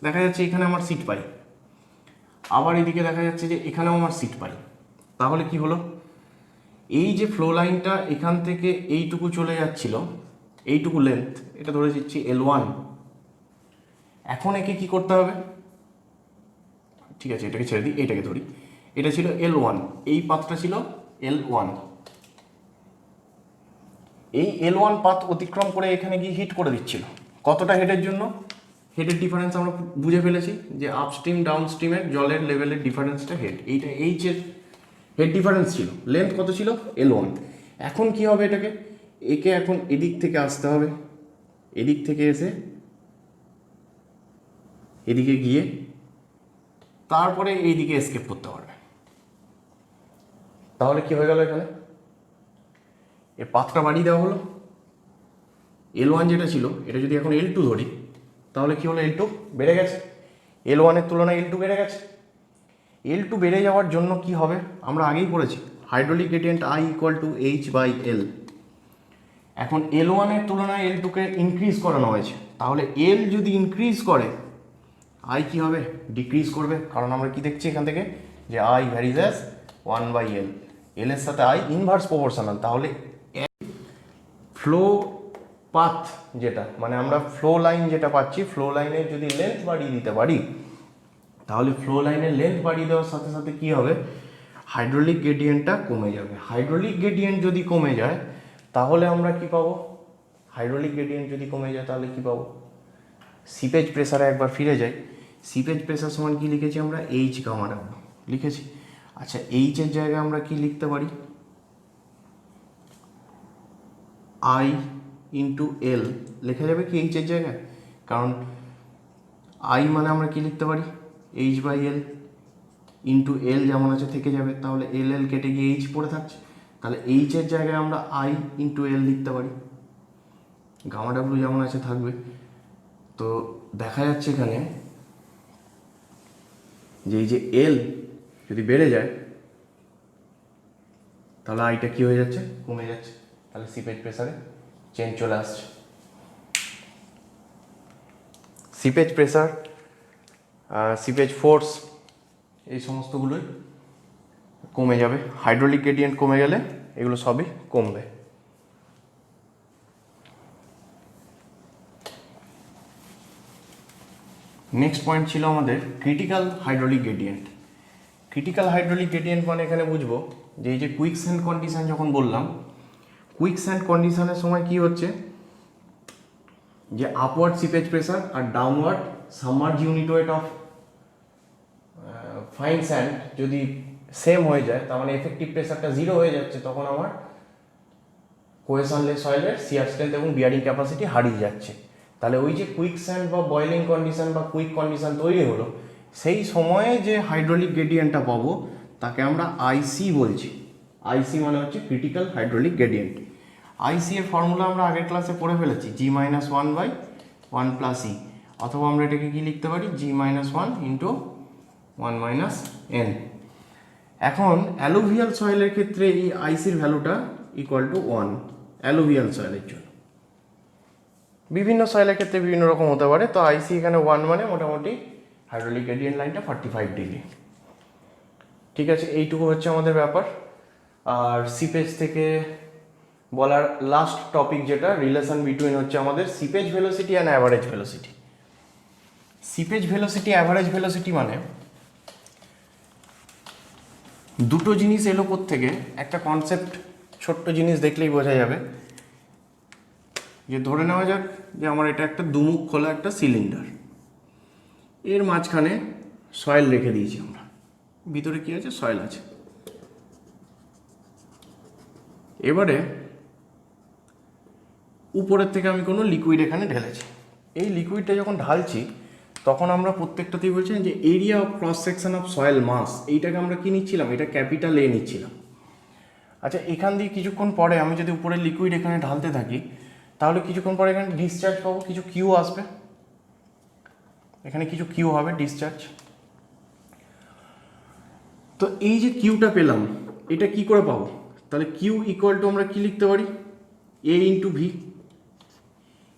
দেখা যাচ্ছে এখানে আমার সিট পাই, আবার এদিকে দেখা যাচ্ছে যে এখানেও আমার সিট পাই। তাহলে কি হলো? এই যে ফ্লো লাইনটা এখান থেকে এইটুকু চলে যাচ্ছিল, এইটুকু লেন্থ, এটা ধরে দিচ্ছি L1। এখন একে কি করতে হবে? ঠিক আছে, এটাকে ছেড়ে দিই, এটাকে ধরি। এটা ছিল L1, এই পাথটা ছিল L1। এই L1 পাথ অতিক্রম করে এখানে গিয়ে হিট করে দিচ্ছিল। কতটা হেডের জন্য? হেডের ডিফারেন্স আমরা বুঝে ফেলেছি যে আপস্ট্রিম ডাউন স্ট্রিমের জলের লেভেলের ডিফারেন্সটা হেড। এইটা এইচের হেড ডিফারেন্স ছিল। লেন্থ কত ছিল? L1। এখন কি হবে? একে এখন এদিক থেকে আসতে হবে, এদিক থেকে এসে এদিকে গিয়ে তারপরে এইদিকে এসকেপ করতে পারবে। তাহলে কি হয়ে গেল? এখানে এর পাথটা বাড়িয়ে দেওয়া হলো। L1 যেটা ছিল, এটা যদি এখন L2 ধরি, তাহলে কি হলো? L2 বেড়ে গেছে, L1 এর তুলনায় L2 বেড়ে গেছে। L2 বেড়ে যাওয়ার জন্য কি হবে? আমরা আগেই পড়েছি হাইড্রোলিক গ্রেডিয়েন্ট I = H/L। এখন L1 এর তুলনায় L2কে ইনক্রিজ করানো হয়েছে, তাহলে L যদি ইনক্রিজ করে I কি হবে? ডিক্রিজ করবে। কারণ আমরা কি দেখছি এখান থেকে যে I varies as 1/L, L এর সাথে I ইনভার্স প্রপোর্শনাল। তাহলে ফ্লো পাথ যেটা, মানে আমরা ফ্লো লাইন যেটা পাচ্ছি, ফ্লো লাইনের যদি লেন্থ বাড়িয়ে দিতে পারি, তাহলে ফ্লো লাইনের লেন্থ বাড়িয়ে দেওয়ার সাথে সাথে কি হবে? হাইড্রোলিক গ্রেডিয়েন্টটা কমে যাবে। হাইড্রোলিক গ্রেডিয়েন্ট যদি কমে যায়, তাহলে আমরা কি পাবো? হাইড্রোলিক গ্রেডিয়েন্ট যদি কমে যায় তাহলে কি পাবো? সিপেজ প্রেসারে একবার ফিরে যাই। সিপেজ প্রেসার সমান কি লিখেছি আমরা? H গামা ডাব্লিউ লিখেছি। আচ্ছা, H এর জায়গায় আমরা কি লিখতে পারি? I × L লেখা যাবে কি H এর জায়গায়? কারণ I মানে আমরা কি লিখতে পারি? H/L × L যেমন আছে থেকে যাবে, তাহলে L কেটে গিয়ে H পড়ে থাকছে। তাহলে H এর জায়গায় আমরা I × L লিখতে পারি, গামা ডাব্লিউ যেমন আছে থাকবে। তো দেখা যাচ্ছে এখানে যে এই যে L যদি বেড়ে যায়, তাহলে আইটা কি হয়ে যাচ্ছে? কমে যাচ্ছে। তাহলে সিপেজ প্রেসারে চেঞ্জ চলে আসছে। সিপেজ প্রেসার, সিপেজ ফোর্স, এই সমস্তগুলোই কমে যাবে। হাইড্রোলিক গ্রেডিয়েন্ট কমে গেলে এগুলো সবই কমবে। নেক্সট পয়েন্ট ছিল আমাদের critical hydraulic gradient. Critical hydraulic gradient মানে এখানে বুঝবো যে এই যে কুইক স্যান্ড কন্ডিশন যখন বললাম, কুইক স্যান্ড কন্ডিশনের সময় কি হচ্ছে যে আপওয়ার্ড সিপেজ প্রেসার আর downward submerge unit weight of fine sand যদি সেম হয়ে যায়, তার মানে এফেক্টিভ প্রেসারটা 0 হয়ে যাচ্ছে, তখন আমার কোহেশনলেস সয়েলের শিয়ার স্ট্রেংথ এবং বিয়ারিং ক্যাপাসিটি হারিয়ে যাচ্ছে। তাহলে ওই যে কুইক স্যান্ড বা বয়েলিং কন্ডিশন বা কুইক কন্ডিশন তৈরি হলো, সেই সময়ে যে হাইড্রোলিক গ্রেডিয়েন্টটা পাবো তাকে আমরা আইসি বলছি। আইসি মানে হচ্ছে ক্রিটিক্যাল হাইড্রোলিক গ্রেডিয়েন্ট। আইসি এর ফর্মুলা আমরা আগের ক্লাসে পড়ে ফেলেছি, G-1/1 + E, অথবা আমরা এটাকে কি লিখতে পারি? G-1 × 1 - n। এখন অ্যালুভিয়াল সয়েলের ক্ষেত্রে এই আইসির ভ্যালুটা = 1 অ্যালুভিয়াল সয়েলের জন্য। বিভিন্ন সয়েলের ক্ষেত্রে বিভিন্ন রকম হতে পারে। তো আইসি এখানে 1 মানে মোটামুটি হাইড্রোলিক গ্রেডিয়েন্ট লাইনটা 45 ডিগ্রি। ঠিক আছে, এইটুকু হচ্ছে আমাদের ব্যাপার। আর সিপেজ থেকে বলার লাস্ট টপিক যেটা রিলেশন বিটুইন হচ্ছে আমাদের seepage velocity and average velocity. Seepage velocity average velocity মানে দুটো জিনিস এলো থেকে একটা কনসেপ্ট ছোট্ট জিনিস দেখলেই বোঝা যাবে, যে ধরে নেওয়া যাক যে আমার এটা একটা দুমুখ খোলা একটা সিলিন্ডার, এর মাঝখানে সয়েল রেখে দিয়েছি আমরা, ভিতরে কি আছে সয়েল আছে। এবারে উপরের থেকে আমি কোনো লিকুইড এখানে ঢেলেছি, এই লিকুইডটা যখন ঢালছি তখন আমরা প্রত্যেকটাতেই বলছি যে area of cross section of soil mass, এইটাকে আমরা কি নিচ্ছিলাম, এটা ক্যাপিটাল এ নিচ্ছিলাম। আচ্ছা, এখান দিয়ে কিছুক্ষণ পরে আমি যদি উপরের লিকুইড এখানে ঢালতে থাকি তাহলে কিছুক্ষণ পরে এখানে ডিসচার্জ পাবো, কিছু কিউ আসবে, এখানে কিছু কিউ হবে ডিসচার্জ। তো এই যে কিউটা পেলাম এটা কি করে পাবো, তাহলে কিউ ইকুয়াল টু আমরা কি লিখতে পারি, এ ইন্টু ভি।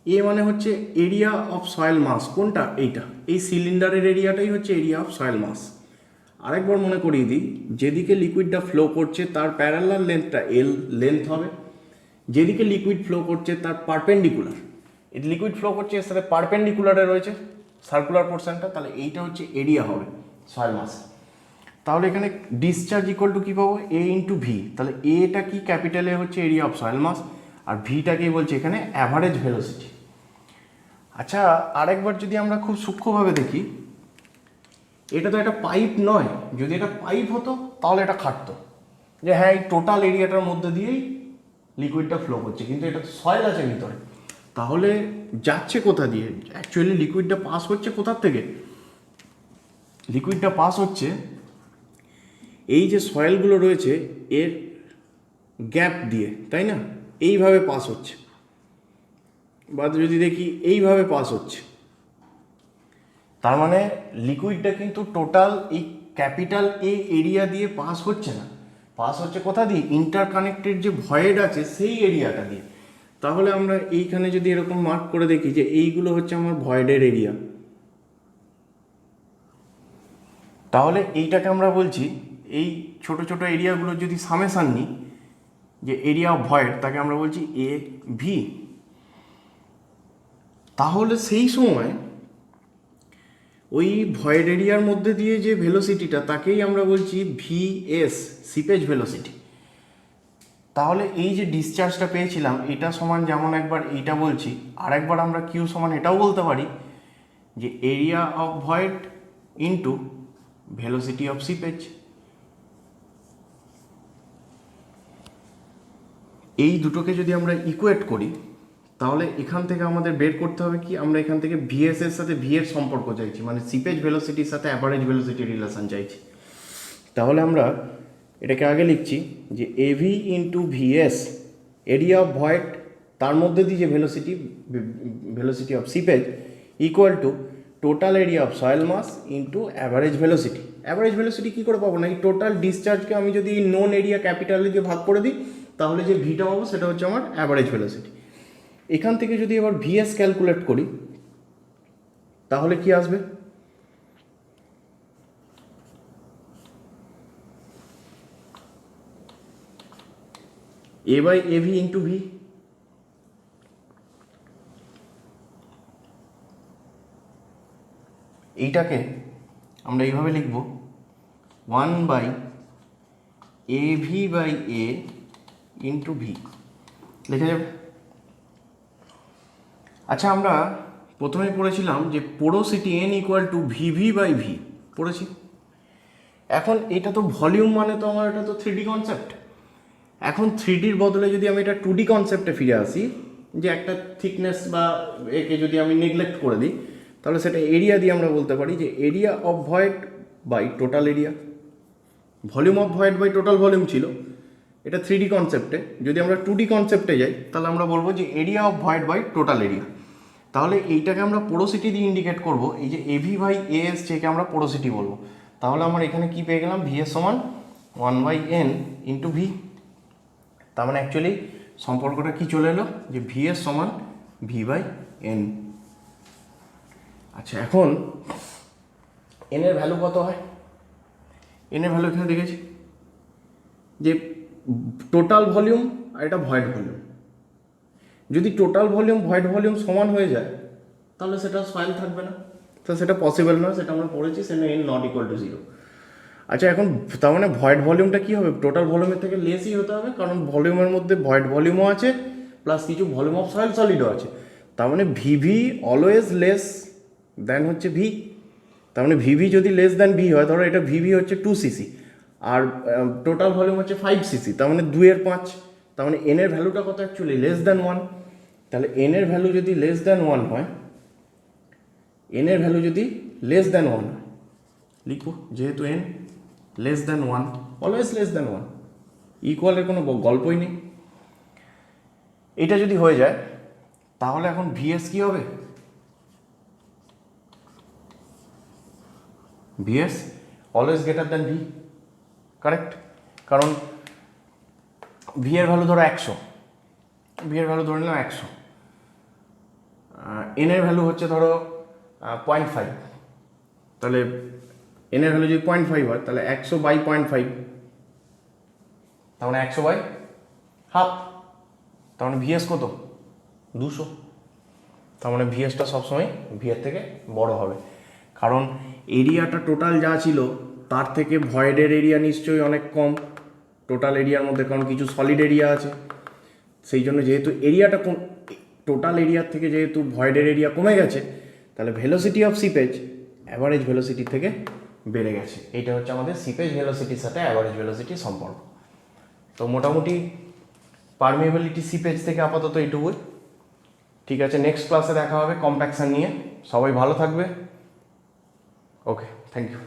এ মানে হচ্ছে এরিয়া অফ সয়েল মাস, কোনটা, এইটা, এই সিলিন্ডারের এরিয়াটাই হচ্ছে এরিয়া অফ সয়েল মাস। আরেকবার মনে করিয়ে দিই, যেদিকে লিকুইডটা ফ্লো করছে তার প্যারালাল লেন্থটা এল লেন্থ হবে, যেদিকে লিকুইড ফ্লো করছে তার পারপেন্ডিকুলার, এই লিকুইড ফ্লো করছে এর সাথে পারপেন্ডিকুলারে রয়েছে সার্কুলার পোর্শনটা, তাহলে এইটা হচ্ছে এরিয়া হবে সয়েল মাস। তাহলে এখানে ডিসচার্জ ইকুয়াল টু কী পাবো, এ ইন্টু ভি, তাহলে এটা কি ক্যাপিটাল এ হচ্ছে এরিয়া অফ সয়েল মাস, আর ভিটাকেই বলছে এখানে অ্যাভারেজ ভেলোসিটি। আচ্ছা, আরেকবার যদি আমরা খুব সূক্ষ্মভাবে দেখি, এটা তো একটা পাইপ নয়, যদি এটা পাইপ হতো তাহলে এটা খাটতো, যে হ্যাঁ এই টোটাল এরিয়াটার মধ্যে দিয়েই লিকুইডটা ফ্লো করছে, কিন্তু এটা তো সয়েল আছে ভিতরে, তাহলে যাচ্ছে কোথা দিয়ে, অ্যাকচুয়ালি লিকুইডটা পাস হচ্ছে কোথার থেকে, লিকুইডটা পাস হচ্ছে এই যে সয়েলগুলো রয়েছে এর গ্যাপ দিয়ে, তাই না, এইভাবে পাস হচ্ছে, বা যদি দেখি এইভাবে পাস হচ্ছে, তার মানে লিকুইডটা কিন্তু টোটাল এই ক্যাপিটাল এ এরিয়া দিয়ে পাস হচ্ছে না, পাস হচ্ছে কোথা দিয়ে, ইন্টারকানেক্টেড যে ভয়েড আছে সেই এরিয়াটা দিয়ে। তাহলে আমরা এইখানে যদি এরকম মার্ক করে দেখি যে এইগুলো হচ্ছে আমার ভয়েডের এরিয়া, তাহলে এইটাকে আমরা বলছি, এই ছোট ছোট এরিয়াগুলো যদি সামেশান নিই, যে এরিয়া অফ ভয়েড, তাকে আমরা বলছি এ ভি। তাহলে সেই সময় ওই ভয়েড এরিয়ার মধ্যে দিয়ে যে ভেলোসিটিটা তাকেই আমরা বলছি ভিএস, সিপেজ ভেলোসিটি। তাহলে এই যে ডিসচার্জটা পেয়েছিলাম এটা সমান, যেমন একবার এইটা বলছি, আর একবার আমরা কিউ সমান এটাও বলতে পারি যে area of void into velocity of seepage. এই দুটোকে যদি আমরা ইকুয়েট করি তাহলে এখান থেকে আমাদের বের করতে হবে কি, আমরা এখান থেকে ভিএস এর সাথে ভি এর সম্পর্ক চাইছি, মানে সিপেজ ভেলোসিটির সাথে অ্যাভারেজ ভেলোসিটির রিলেশন চাইছি। তাহলে আমরা এটাকে আগে লিখছি যে AV into VS, area of void, তার মধ্যে দিয়ে যে velocity of seepage equal to total area of soil mass into average velocity. Average velocity কী করে পাবো না, এই টোটাল ডিসচার্জকে আমি যদি নোন এরিয়া ক্যাপিটালে দিয়ে ভাগ করে দিই তাহলে যে ভিটা পাবো সেটা হচ্ছে আমার অ্যাভারেজ ভেলোসিটি। এখান থেকে যদি এবার ভিএস ক্যালকুলেট করি তাহলে কি আসবে, এ বাই এভি ইন্টু ভি। এইটাকে আমরা এইভাবে লিখব 1/AV/A ইন্টু ভি লেখা যাবে। আচ্ছা, আমরা প্রথমে পড়েছিলাম যে porosity N equal to VV/V পড়েছি। এখন এটা তো ভলিউম, মানে তো আমার এটা তো 3D কনসেপ্ট। এখন 3Dর বদলে যদি আমি এটা 2D কনসেপ্টে ফিরে আসি, যে একটা থিকনেস বা একে যদি আমি নেগলেক্ট করে দিই তাহলে সেটা এরিয়া দিয়ে আমরা বলতে পারি যে area of void by total area. Volume of void by total volume ছিল এটা 3D কনসেপ্টে। যদি আমরা 2D কনসেপ্টে যাই তাহলে আমরা বলবো যে area of void by total area. তাহলে এইটাকে আমরা পোরোসিটি দিয়ে ইন্ডিকেট করব, এই যে AV/AS যেকে আমরা পোরোসিটি বলবো। তাহলে আমরা এখানে কি পেয়ে গেলাম, VS সমান 1/N ইন্টু ভি। তার মানে অ্যাকচুয়ালি সম্পর্কটা কি চলে এলো, যে VS সমান V/N। আচ্ছা, এখন N এর ভ্যালু কত হয়, N এর ভ্যালু এখানে দেখেছি যে টোটাল ভলিউম আর এটা ভয়েড ভলিউম। যদি টোটাল ভলিউম ভয়েড ভলিউম সমান হয়ে যায় তাহলে সেটা সয়েল থাকবে না, তো সেটা পসিবল না, সেটা আমরা পড়েছি, সেটা n নট ইকুয়াল টু 0। আচ্ছা, এখন তার মানে ভয়েড ভলিউমটা কী হবে? টোটাল ভলিউমের থেকে লেসই হতে হবে, কারণ ভলিউমের মধ্যে ভয়েড ভলিউমও আছে প্লাস কিছু ভলিউম অফ সয়েল সলিডও আছে। তার মানে ভিভি অলওয়েজ লেস দেন হচ্ছে ভি। তার মানে ভিভি যদি লেস দেন ভি হয়, ধরো এটা ভিভি হচ্ছে 2 সিসি আর টোটাল ভলিউম হচ্ছে 5 সিসি, তার মানে 2/5। তার মানে এন এর ভ্যালুটা কত অ্যাকচুয়ালি? Less than 1। তাহলে এন এর ভ্যালু যদি লেস দেন 1 হয়, এন এর ভ্যালু যদি লেস দেন 1 হয়, লিখো যেহেতু N less than 1, always less than 1, ইকুয়ালের কোনো গল্পই নেই। এটা যদি হয়ে যায় তাহলে এখন ভিএস কি হবে? VS always greater than V, correct? কারণ ভি এর ভ্যালু ধরো 100, ভি এর ভ্যালু ধরে নিলাম 100, এন এর ভ্যালু হচ্ছে ধরো 0.5, তাহলে এন এর ভ্যালু যদি 0.5 হয় তাহলে 100/0.5, তার মানে 100/12, তার মানে ভিএস কত? 200। তার মানে ভিএসটা সবসময় ভি এর থেকে বড় হবে, কারণ এরিয়াটা টোটাল যা ছিল তার থেকে ভয়েডের এরিয়া নিশ্চয়ই অনেক কম টোটাল এরিয়ার মধ্যে, কারণ কিছু সলিড এরিয়া আছে। সেই জন্য যেহেতু এরিয়াটা টোটাল এরিয়ার থেকে যেহেতু ভয়েডের এরিয়া কমে গেছে, তাহলে ভেলোসিটি অফ সিপেজ অ্যাভারেজ ভেলোসিটির থেকে বেড়ে গেছে। এইটা হচ্ছে আমাদের সিপেজ ভেলোসিটির সাথে অ্যাভারেজ ভেলোসিটির সম্পর্ক। তো মোটামুটি পারমিয়েবিলিটি সিপেজ থেকে আপাতত এইটুকুই। ঠিক আছে, নেক্সট ক্লাসে দেখা হবে কম্প্যাকশন নিয়ে। সবাই ভালো থাকবে। ওকে, থ্যাংক ইউ।